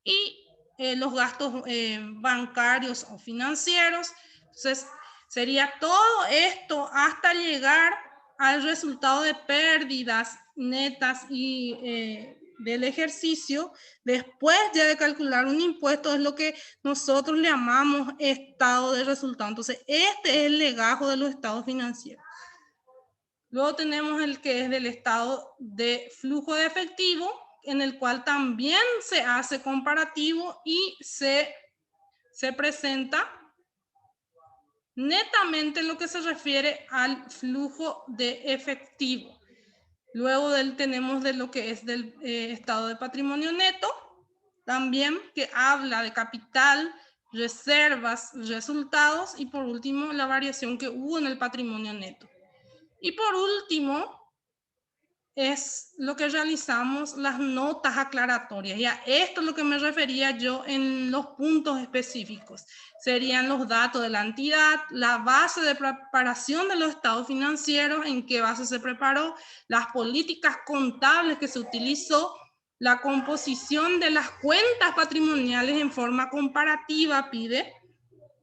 y los gastos bancarios o financieros. Entonces sería todo esto hasta llegar al resultado de pérdidas netas y del ejercicio, después ya de calcular un impuesto, es lo que nosotros le llamamos estado de resultado. Entonces, este es el legajo de los estados financieros. Luego tenemos el que es del estado de flujo de efectivo, en el cual también se hace comparativo y se presenta netamente lo que se refiere al flujo de efectivo. Luego tenemos de lo que es del estado de patrimonio neto, también que habla de capital, reservas, resultados, y por último la variación que hubo en el patrimonio neto. Y por último es lo que realizamos las notas aclaratorias. Y a esto es lo que me refería yo en los puntos específicos. Serían los datos de la entidad, la base de preparación de los estados financieros, en qué base se preparó, las políticas contables que se utilizó, la composición de las cuentas patrimoniales en forma comparativa, pide,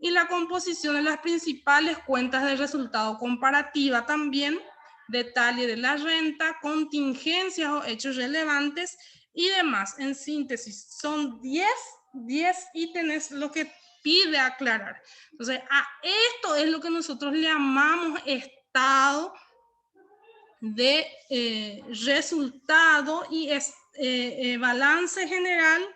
y la composición de las principales cuentas de resultado comparativa también, detalle de la renta, contingencias o hechos relevantes y demás. En síntesis, son 10 ítems lo que pide aclarar. Entonces, a esto es lo que nosotros le llamamos estado de resultado y balance general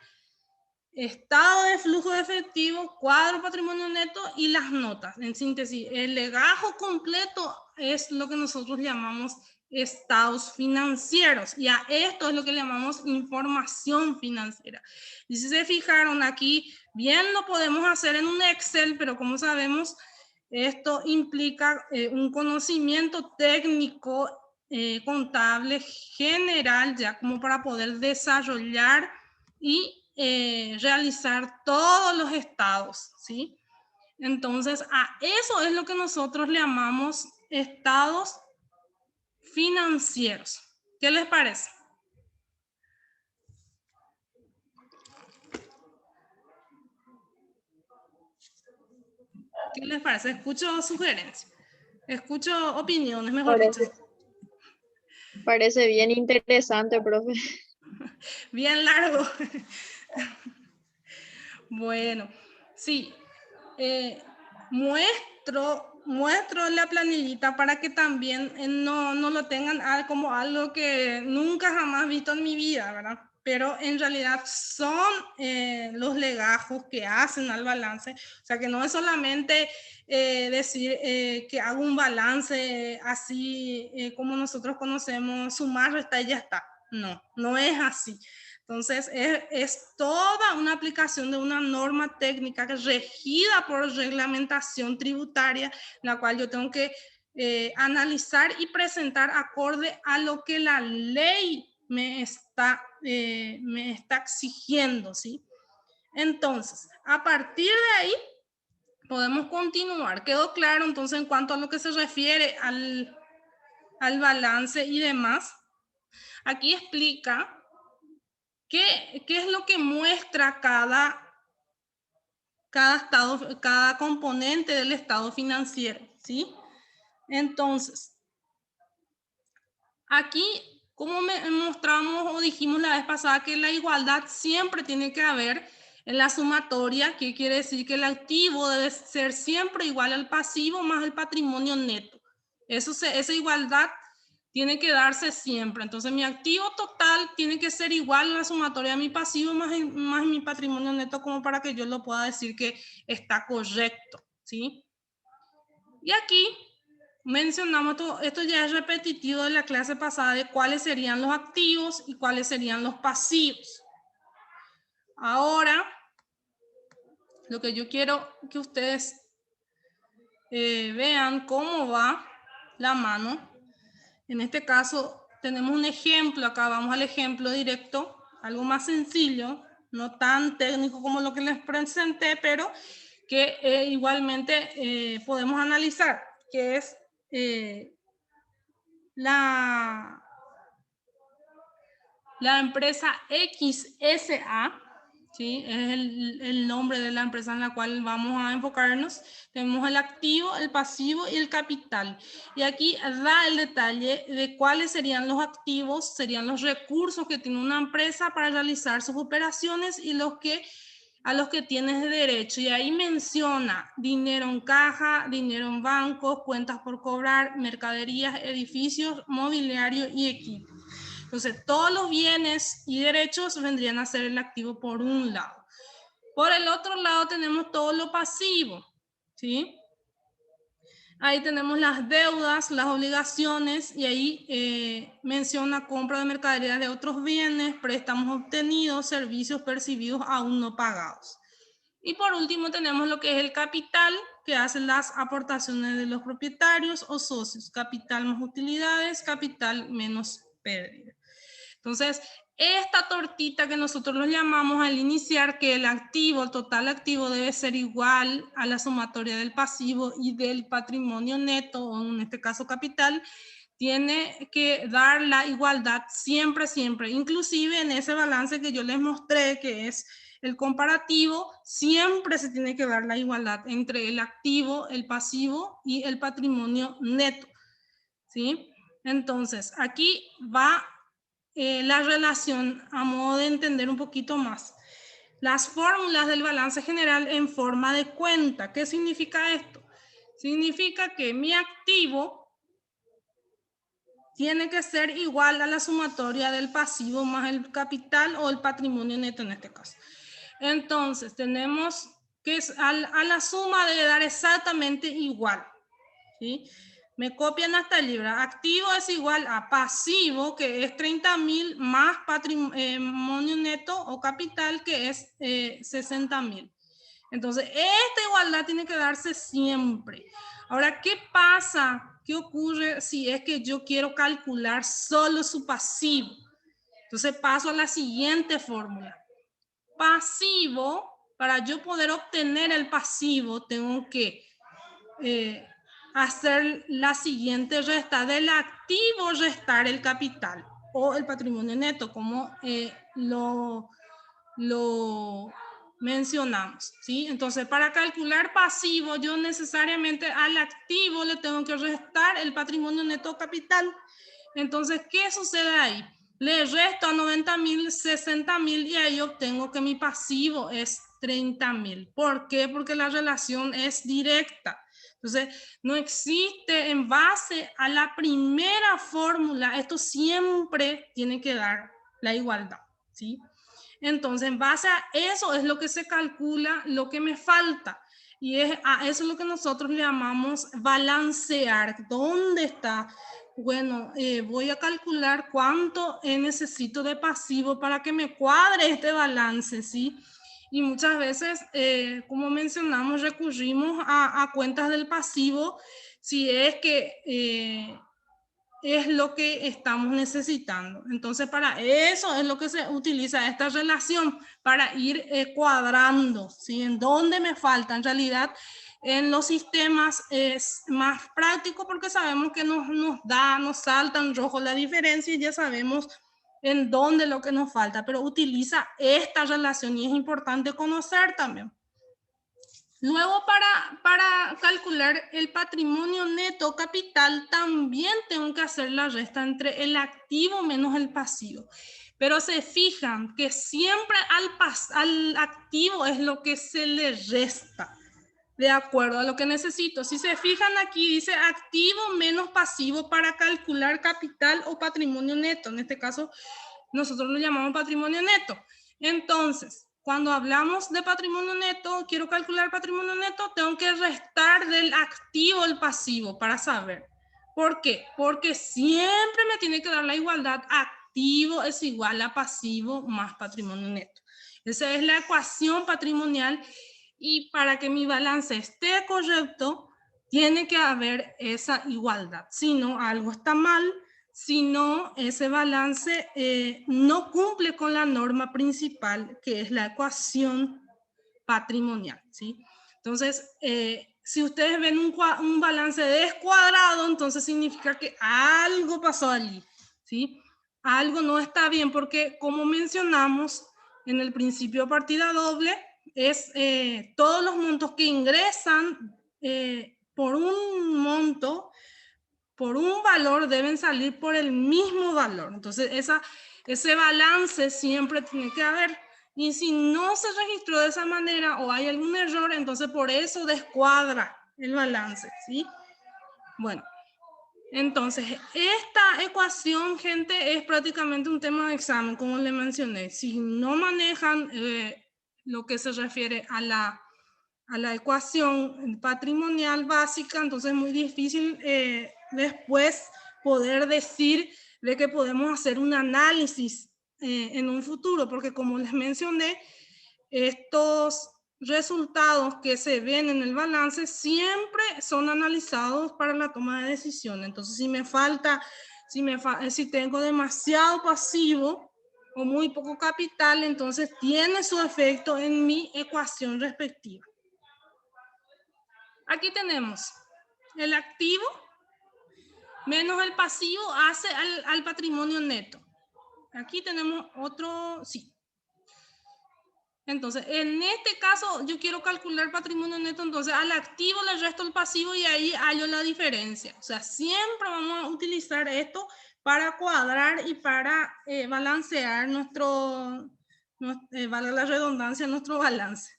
estado de flujo de efectivo, cuadro patrimonio neto y las notas. En síntesis, el legajo completo es lo que nosotros llamamos estados financieros, y a esto es lo que llamamos información financiera. Y si se fijaron aquí, bien lo podemos hacer en un Excel, pero como sabemos, esto implica un conocimiento técnico contable general, ya como para poder desarrollar y realizar todos los estados, ¿sí? Entonces, a eso es lo que nosotros le llamamos estados financieros. ¿Qué les parece? ¿Qué les parece? Escucho sugerencias, escucho opiniones, mejor dicho. Parece bien interesante, profe. Bien largo. Bueno, sí. Muestro la planillita para que también no lo tengan como algo que nunca jamás visto en mi vida, ¿verdad? Pero en realidad son los legajos que hacen al balance. O sea, que no es solamente decir que hago un balance así como nosotros conocemos, sumar, restar y ya está. No, no es así. Entonces, es toda una aplicación de una norma técnica que es regida por reglamentación tributaria, la cual yo tengo que analizar y presentar acorde a lo que la ley me está exigiendo, ¿sí? Entonces, a partir de ahí, podemos continuar. ¿Quedó claro entonces en cuanto a lo que se refiere al balance y demás? Aquí explica ¿qué es lo que muestra cada componente del estado financiero? ¿Sí? Entonces, aquí, como mostramos o dijimos la vez pasada, que la igualdad siempre tiene que haber en la sumatoria, que quiere decir que el activo debe ser siempre igual al pasivo más el patrimonio neto. Esa igualdad tiene que darse siempre. Entonces, mi activo total tiene que ser igual a la sumatoria de mi pasivo más mi patrimonio neto, como para que yo lo pueda decir que está correcto, ¿sí? Y aquí mencionamos, esto ya es repetitivo de la clase pasada, de cuáles serían los activos y cuáles serían los pasivos. Ahora, lo que yo quiero que ustedes vean cómo va la mano. En este caso, tenemos un ejemplo, acá vamos al ejemplo directo, algo más sencillo, no tan técnico como lo que les presenté, pero que igualmente podemos analizar, que es la empresa XSA, ¿sí? Es el nombre de la empresa en la cual vamos a enfocarnos. Tenemos el activo, el pasivo y el capital. Y aquí da el detalle de cuáles serían los activos, serían los recursos que tiene una empresa para realizar sus operaciones y a los que tienes derecho. Y ahí menciona dinero en caja, dinero en bancos, cuentas por cobrar, mercaderías, edificios, mobiliario y equipo. Entonces, todos los bienes y derechos vendrían a ser el activo por un lado. Por el otro lado tenemos todo lo pasivo, ¿sí? Ahí tenemos las deudas, las obligaciones, y ahí menciona compra de mercaderías de otros bienes, préstamos obtenidos, servicios percibidos aún no pagados. Y por último tenemos lo que es el capital, que hacen las aportaciones de los propietarios o socios. Capital más utilidades, capital menos pérdida. Entonces, esta tortita que nosotros lo llamamos al iniciar, que el activo, el total activo debe ser igual a la sumatoria del pasivo y del patrimonio neto, o en este caso capital, tiene que dar la igualdad siempre, siempre. Inclusive en ese balance que yo les mostré, que es el comparativo, siempre se tiene que dar la igualdad entre el activo, el pasivo y el patrimonio neto, ¿sí? Entonces, aquí va la relación a modo de entender un poquito más. Las fórmulas del balance general en forma de cuenta. ¿Qué significa esto? Significa que mi activo tiene que ser igual a la sumatoria del pasivo más el capital o el patrimonio neto en este caso. Entonces, tenemos que a la suma debe dar exactamente igual, ¿sí? Me copian hasta el libro. Activo es igual a pasivo, que es 30.000, más patrimonio neto o capital, que es 60.000. Entonces, esta igualdad tiene que darse siempre. Ahora, ¿qué pasa? ¿Qué ocurre si es que yo quiero calcular solo su pasivo? Entonces, paso a la siguiente fórmula. Pasivo, para yo poder obtener el pasivo, tengo que hacer la siguiente resta. Del activo restar el capital o el patrimonio neto, como lo mencionamos, ¿sí? Entonces, para calcular pasivo, yo necesariamente al activo le tengo que restar el patrimonio neto capital. Entonces, ¿qué sucede ahí? Le resto a 90.000, 60.000 y ahí obtengo que mi pasivo es 30.000. ¿Por qué? Porque la relación es directa. Entonces, no existe en base a la primera fórmula, esto siempre tiene que dar la igualdad, ¿sí? Entonces, en base a eso es lo que se calcula lo que me falta. Y a eso es lo que nosotros le llamamos balancear. ¿Dónde está? Bueno, voy a calcular cuánto necesito de pasivo para que me cuadre este balance, ¿sí? Y muchas veces, como mencionamos, recurrimos a cuentas del pasivo si es que es lo que estamos necesitando. Entonces, para eso es lo que se utiliza esta relación, para ir cuadrando, ¿sí? En dónde me falta. En realidad, en los sistemas es más práctico porque sabemos que nos salta en rojo la diferencia y ya sabemos en dónde lo que nos falta, pero utiliza esta relación y es importante conocer también. Luego, para calcular el patrimonio neto capital, también tengo que hacer la resta entre el activo menos el pasivo. Pero se fijan que siempre al activo es lo que se le resta, de acuerdo a lo que necesito. Si se fijan aquí, dice activo menos pasivo para calcular capital o patrimonio neto. En este caso, nosotros lo llamamos patrimonio neto. Entonces, cuando hablamos de patrimonio neto, quiero calcular patrimonio neto, tengo que restar del activo el pasivo para saber. ¿Por qué? Porque siempre me tiene que dar la igualdad. Activo es igual a pasivo más patrimonio neto. Esa es la ecuación patrimonial y para que mi balance esté correcto, tiene que haber esa igualdad. Si no, algo está mal. Si no, ese balance no cumple con la norma principal, que es la ecuación patrimonial, ¿sí? Entonces, si ustedes ven un balance descuadrado, entonces significa que algo pasó allí, ¿sí? Algo no está bien porque, como mencionamos en el principio de partida doble, es todos los montos que ingresan por un monto, por un valor, deben salir por el mismo valor. Entonces, ese balance siempre tiene que haber. Y si no se registró de esa manera o hay algún error, entonces por eso descuadra el balance, ¿sí? Bueno, entonces esta ecuación, gente, es prácticamente un tema de examen, como le mencioné. Si no manejan lo que se refiere a la ecuación patrimonial básica, entonces es muy difícil después poder decir de que podemos hacer un análisis en un futuro, porque como les mencioné, estos resultados que se ven en el balance siempre son analizados para la toma de decisión. Entonces, si tengo demasiado pasivo o muy poco capital, entonces tiene su efecto en mi ecuación respectiva. Aquí tenemos el activo menos el pasivo hace al patrimonio neto. Aquí tenemos otro, sí. Entonces, en este caso, yo quiero calcular patrimonio neto, entonces al activo le resto el pasivo y ahí hallo la diferencia. O sea, siempre vamos a utilizar esto para cuadrar y para balancear valga la redundancia, nuestro balance.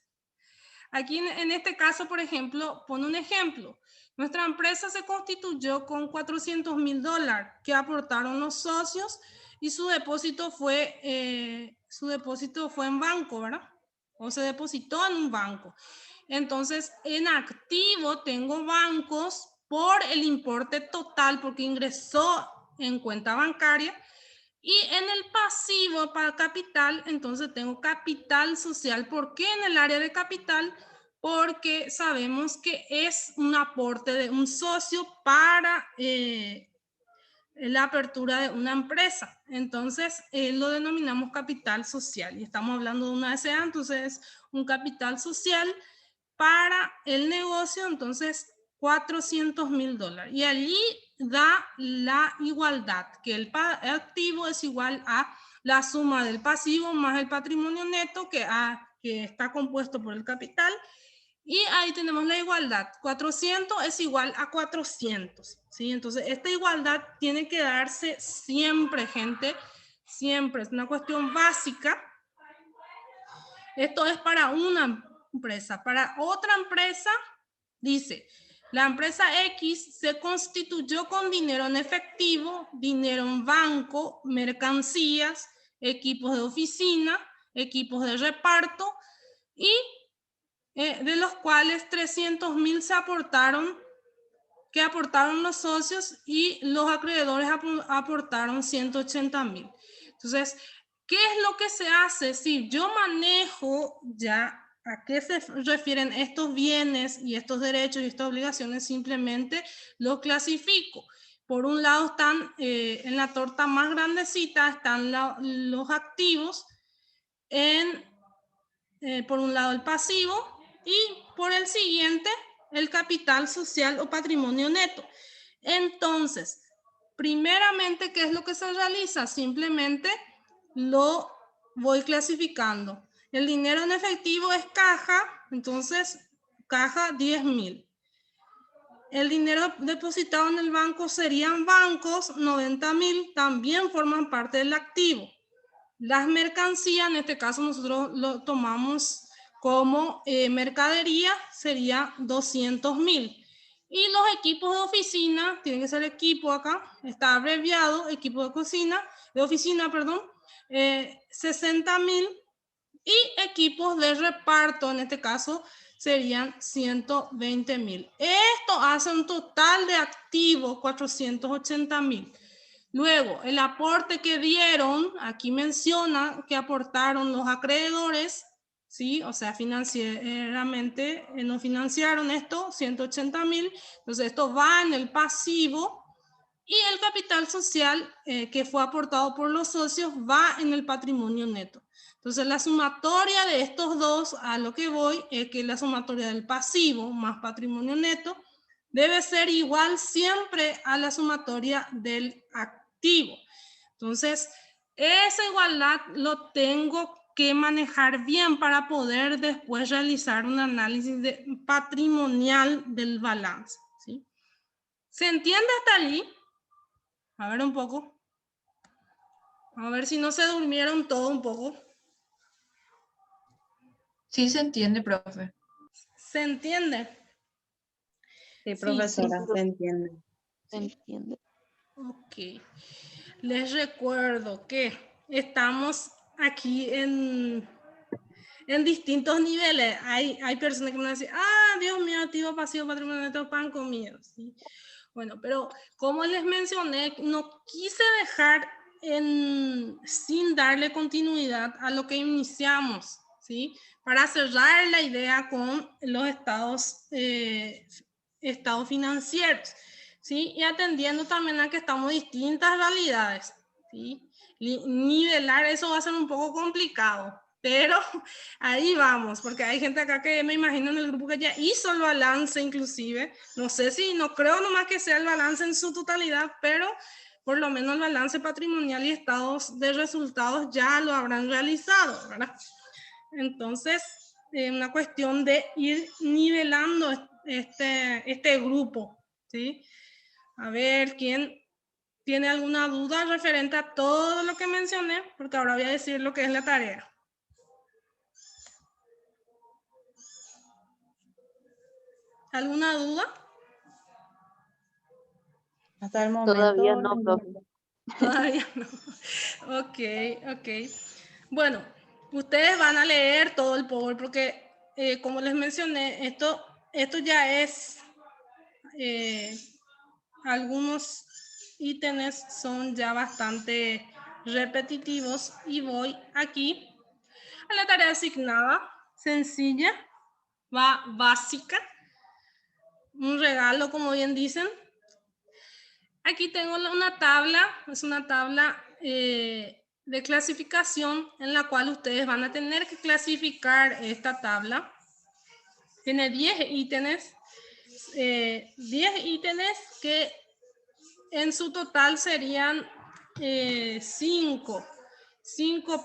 Aquí en este caso, por ejemplo, pone un ejemplo. Nuestra empresa se constituyó con $400,000 que aportaron los socios y su depósito fue en banco, ¿verdad? o se depositó en un banco. Entonces, en activo tengo bancos por el importe total porque ingresó en cuenta bancaria. Y en el pasivo para capital, entonces tengo capital social. ¿Por qué en el área de capital? Porque sabemos que es un aporte de un socio para la apertura de una empresa. Entonces, lo denominamos capital social. Y estamos hablando de una SA, entonces un capital social para el negocio, entonces $400,000. Y allí da la igualdad, que el activo es igual a la suma del pasivo más el patrimonio neto que está compuesto por el capital. Y ahí tenemos la igualdad. 400 es igual a 400. ¿Sí? Entonces, esta igualdad tiene que darse siempre, gente. Siempre. Es una cuestión básica. Esto es para una empresa. Para otra empresa, dice, la empresa X se constituyó con dinero en efectivo, dinero en banco, mercancías, equipos de oficina, equipos de reparto y de los cuales 300,000 se aportaron, que aportaron los socios y los acreedores aportaron 180,000. Entonces, ¿qué es lo que se hace? Si yo manejo ya a qué se refieren estos bienes y estos derechos y estas obligaciones, simplemente los clasifico. Por un lado están en la torta más grandecita, están los activos, por un lado el pasivo y por el siguiente el capital social o patrimonio neto. Entonces, primeramente, ¿qué es lo que se realiza? Simplemente lo voy clasificando. El dinero en efectivo es caja, entonces caja 10,000. El dinero depositado en el banco serían bancos, 90,000, también forman parte del activo. Las mercancías, en este caso nosotros lo tomamos como mercadería, sería 200,000. Y los equipos de oficina, tiene que ser equipo acá, está abreviado, equipo de oficina, 60,000. Y equipos de reparto, en este caso, serían 120,000. Esto hace un total de activos 480,000. Luego, el aporte que dieron, aquí menciona que aportaron los acreedores, ¿sí? O sea, financieramente no financiaron esto, 180,000. Entonces, esto va en el pasivo y el capital social que fue aportado por los socios va en el patrimonio neto. Entonces, la sumatoria de estos dos, a lo que voy, es que la sumatoria del pasivo más patrimonio neto debe ser igual siempre a la sumatoria del activo. Entonces, esa igualdad lo tengo que manejar bien para poder después realizar un análisis patrimonial del balance, ¿sí? ¿Se entiende hasta allí? A ver un poco. A ver si no se durmieron todo un poco. Sí se entiende, profe. ¿Se entiende? Sí, profesora, se entiende. Se entiende. Ok. Les recuerdo que estamos aquí en distintos niveles. Hay personas que me dicen, Dios mío, activo, pasivo, patrimonio neto, pan comido. ¿Sí? Bueno, pero como les mencioné, no quise dejar sin darle continuidad a lo que iniciamos, ¿sí? Para cerrar la idea con los estados financieros, ¿sí? Y atendiendo también a que estamos en distintas realidades, ¿sí? Nivelar eso va a ser un poco complicado, pero ahí vamos, porque hay gente acá que me imagino en el grupo que ya hizo el balance inclusive. No sé si, no creo nomás que sea el balance en su totalidad, pero por lo menos el balance patrimonial y estados de resultados ya lo habrán realizado, ¿verdad? Entonces, una cuestión de ir nivelando este grupo, ¿sí? A ver, ¿quién tiene alguna duda referente a todo lo que mencioné? Porque ahora voy a decir lo que es la tarea. ¿Alguna duda? Hasta el momento. Todavía no, profe. Todavía no. Ok. Bueno, Ustedes van a leer todo el Power porque, como les mencioné, esto ya es, algunos ítems son ya bastante repetitivos y voy aquí a la tarea asignada, sencilla, básica, un regalo, como bien dicen. Aquí tengo una tabla, es una tabla de clasificación en la cual ustedes van a tener que clasificar esta tabla. Tiene 10 ítems, 10 ítems que en su total serían 5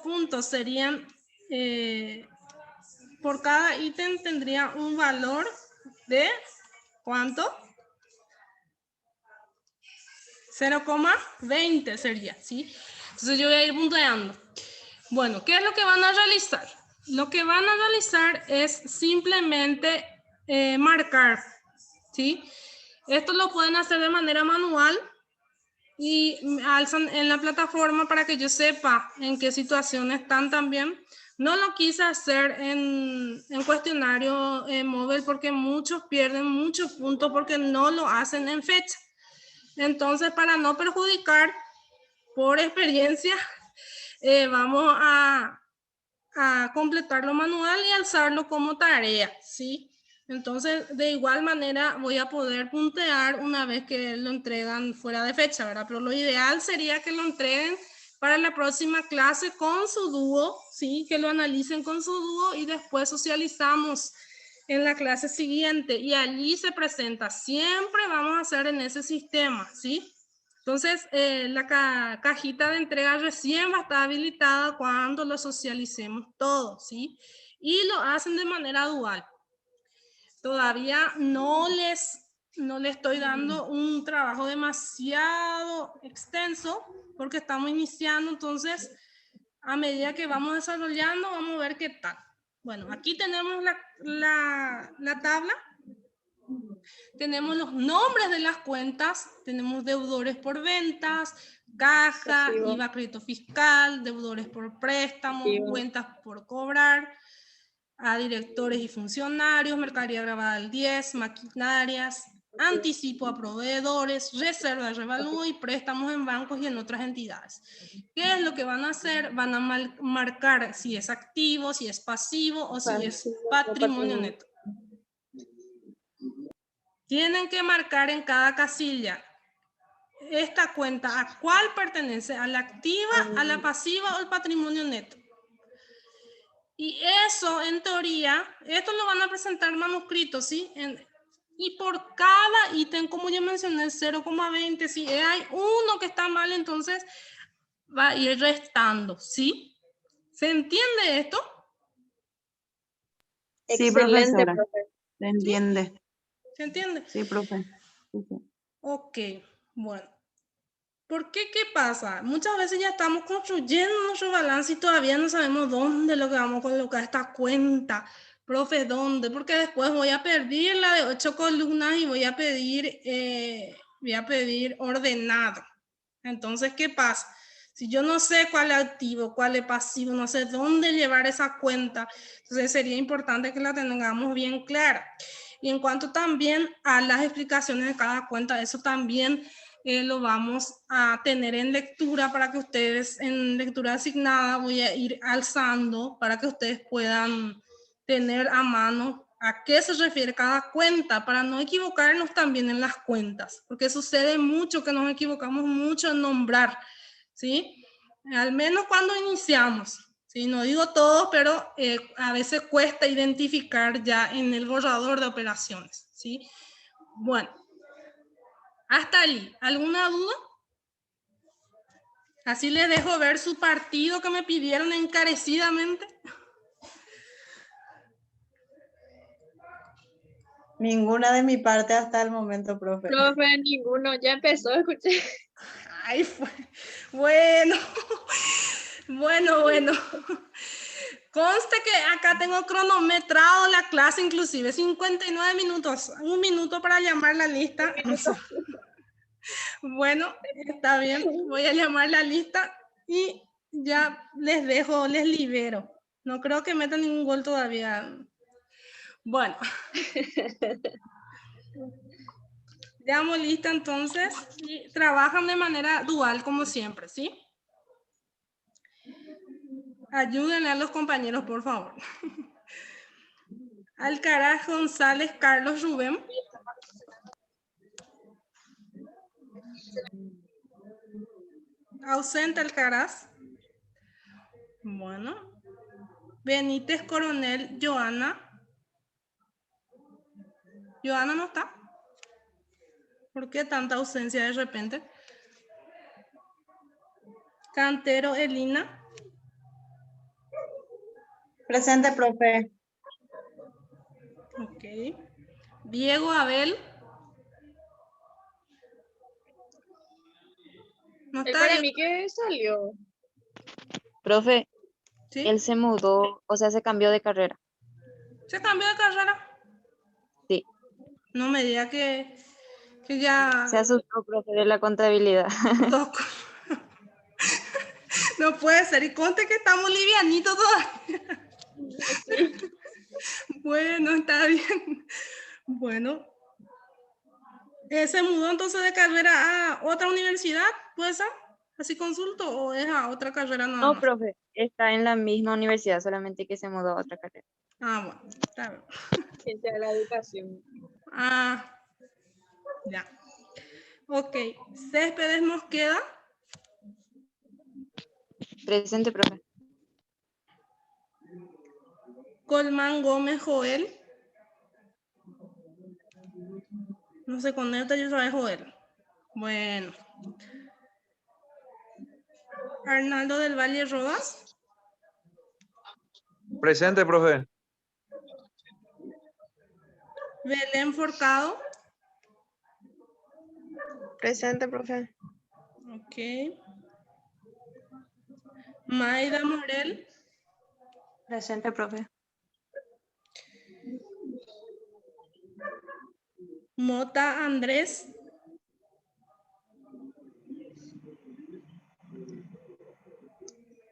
puntos, serían, por cada ítem tendría un valor de, ¿cuánto? 0,20 sería, ¿sí? Entonces yo voy a ir punteando. Bueno, ¿qué es lo que van a realizar? Lo que van a realizar es simplemente marcar, ¿sí? Esto lo pueden hacer de manera manual y alzan en la plataforma para que yo sepa en qué situación están también. No lo quise hacer en cuestionario móvil porque muchos pierden muchos puntos porque no lo hacen en fecha. Entonces, para no perjudicar, por experiencia, vamos a completarlo manual y alzarlo como tarea, ¿sí? Entonces, de igual manera, voy a poder puntear una vez que lo entregan fuera de fecha, ¿verdad? Pero lo ideal sería que lo entreguen para la próxima clase con su dúo, ¿sí? Que lo analicen con su dúo y después socializamos en la clase siguiente y allí se presenta. Siempre vamos a hacer en ese sistema, ¿sí? Entonces, la cajita de entrega recién va a estar habilitada cuando lo socialicemos todo, ¿sí? Y lo hacen de manera dual. Todavía no les estoy dando un trabajo demasiado extenso porque estamos iniciando, entonces, a medida que vamos desarrollando, vamos a ver qué tal. Bueno, aquí tenemos la tabla. Tenemos los nombres de las cuentas, tenemos deudores por ventas, caja, Pasivo. IVA, crédito fiscal, deudores por préstamos, Pasivo. cuentas por cobrar, a directores y funcionarios, mercadería grabada al 10, maquinarias, anticipo a proveedores, reserva de revalúo y préstamos en bancos y en otras entidades. ¿Qué es lo que van a hacer? Van a marcar si es activo, si es pasivo o si es patrimonio neto. Tienen que marcar en cada casilla esta cuenta a cuál pertenece, a la activa, a la pasiva o al patrimonio neto. Y eso, en teoría, esto lo van a presentar manuscrito, ¿sí? Y por cada ítem, como ya mencioné, 0,20, si hay uno que está mal, entonces va a ir restando, ¿sí? ¿Se entiende esto? Sí, Excelente, profesora. profe. ¿Se entiende? ¿Se entiende? Sí, profe. Sí, sí. Ok, bueno. ¿Por qué? ¿Qué pasa? Muchas veces ya estamos construyendo nuestro balance y todavía no sabemos dónde lo que vamos a colocar esta cuenta. Profe, ¿dónde? Porque después voy a pedir la de 8 columnas y voy a pedir ordenado. Entonces, ¿qué pasa? Si yo no sé cuál es activo, cuál es pasivo, no sé dónde llevar esa cuenta, entonces sería importante que la tengamos bien clara. Y en cuanto también a las explicaciones de cada cuenta, eso también lo vamos a tener en lectura para que ustedes, en lectura asignada, voy a ir alzando para que ustedes puedan tener a mano a qué se refiere cada cuenta, para no equivocarnos también en las cuentas, porque sucede mucho que nos equivocamos mucho en nombrar, ¿sí? Al menos cuando iniciamos. Sí, no digo todo, pero a veces cuesta identificar ya en el borrador de operaciones, ¿sí? Bueno, hasta allí. ¿Alguna duda? Así les dejo ver su partido que me pidieron encarecidamente. Ninguna de mi parte hasta el momento, profe. Profe, ninguno. Ya empezó, escuché. Ay, bueno. Bueno. Conste que acá tengo cronometrado la clase, inclusive 59 minutos. 1 minuto para llamar la lista. Bueno, está bien. Voy a llamar la lista y ya les dejo, les libero. No creo que metan ningún gol todavía. Bueno. Quedamos lista entonces y trabajan de manera dual como siempre, ¿sí? Ayúdenle a los compañeros, por favor. Alcaraz, González, Carlos, Rubén. Ausente Alcaraz. Bueno. Benítez, Coronel, Joana. Joana no está. ¿Por qué tanta ausencia de repente? Cantero, Elina. Presente, profe. Ok. Diego, Abel. No El está para Diego. mí que salió. Profe, ¿Sí? él se mudó, o sea, se cambió de carrera. ¿Se cambió de carrera? Sí. No me diga que ya... Se asustó, profe, de la contabilidad. Toco. No puede ser. Y conte que estamos livianitos todavía. Sí. Bueno, está bien. Bueno. ¿Se mudó entonces de carrera a otra universidad? ¿Puede ser? ¿Así consulto o es a otra carrera nada No, más? profe, está en la misma universidad, solamente que se mudó a otra carrera. Ah, bueno. Está bien. Gente de la educación. Ah, ya. Ok. Céspedes Mosqueda. Presente, profe. Colmán Gómez Joel. No se conecta, yo soy Joel. Bueno. Arnaldo del Valle Rodas. Presente, profe. Belén Forcado. Presente, profe. Ok. Maida Morel. Presente, profe. Mota Andrés.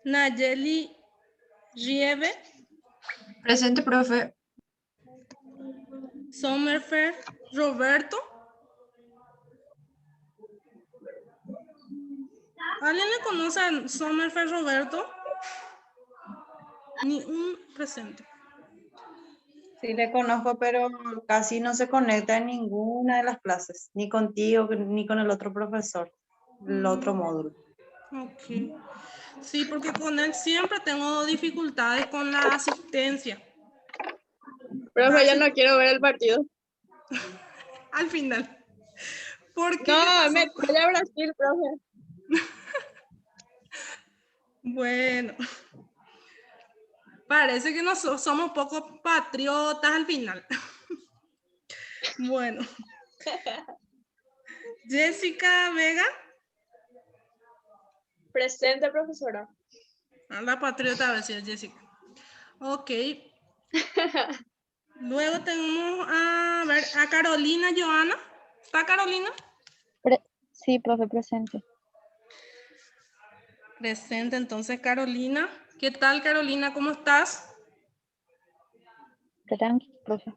Nayeli Rieve. Presente, profe. Sommerfeld Roberto. ¿Alguien le conoce a Sommerfeld Roberto? Ni un presente. Sí, le conozco, pero casi no se conecta en ninguna de las clases, ni contigo, ni con el otro profesor, el otro módulo. Ok. Sí, porque con él siempre tengo dificultades con la asistencia. Profe, yo no quiero ver el partido. Al final. ¿Por qué? No, me voy a Brasil, profe. Bueno. Parece que nosotros somos poco patriotas al final. Bueno. Jessica Vega. Presente, profesora. La patriota a veces, Jessica. Ok. Luego tenemos a ver a Carolina Joana. ¿Está Carolina? Sí, profe, presente. Presente, entonces Carolina. ¿Qué tal, Carolina? ¿Cómo estás? Tranqui, profe.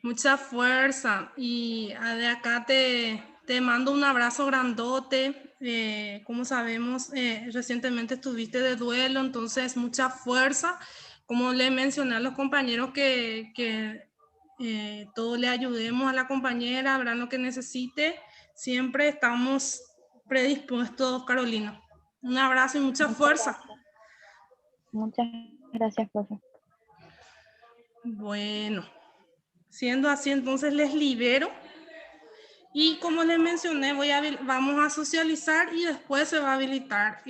Mucha fuerza. Y de acá te mando un abrazo grandote. Como sabemos, recientemente estuviste de duelo, entonces mucha fuerza. Como le mencioné a los compañeros que todo le ayudemos a la compañera, verán lo que necesite. Siempre estamos predispuestos, Carolina. Un abrazo y mucha fuerza. Muchas gracias, profe. Bueno, siendo así, entonces les libero. Y como les mencioné, vamos a socializar y después se va a habilitar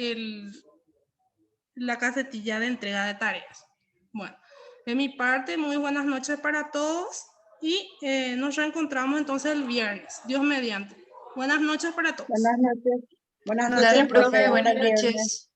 la casetilla de entrega de tareas. Bueno, de mi parte, muy buenas noches para todos y nos reencontramos entonces el viernes, Dios mediante. Buenas noches para todos. Buenas noches. Buenas Dale, noches, profe, profe. buenas Hasta el viernes. noches.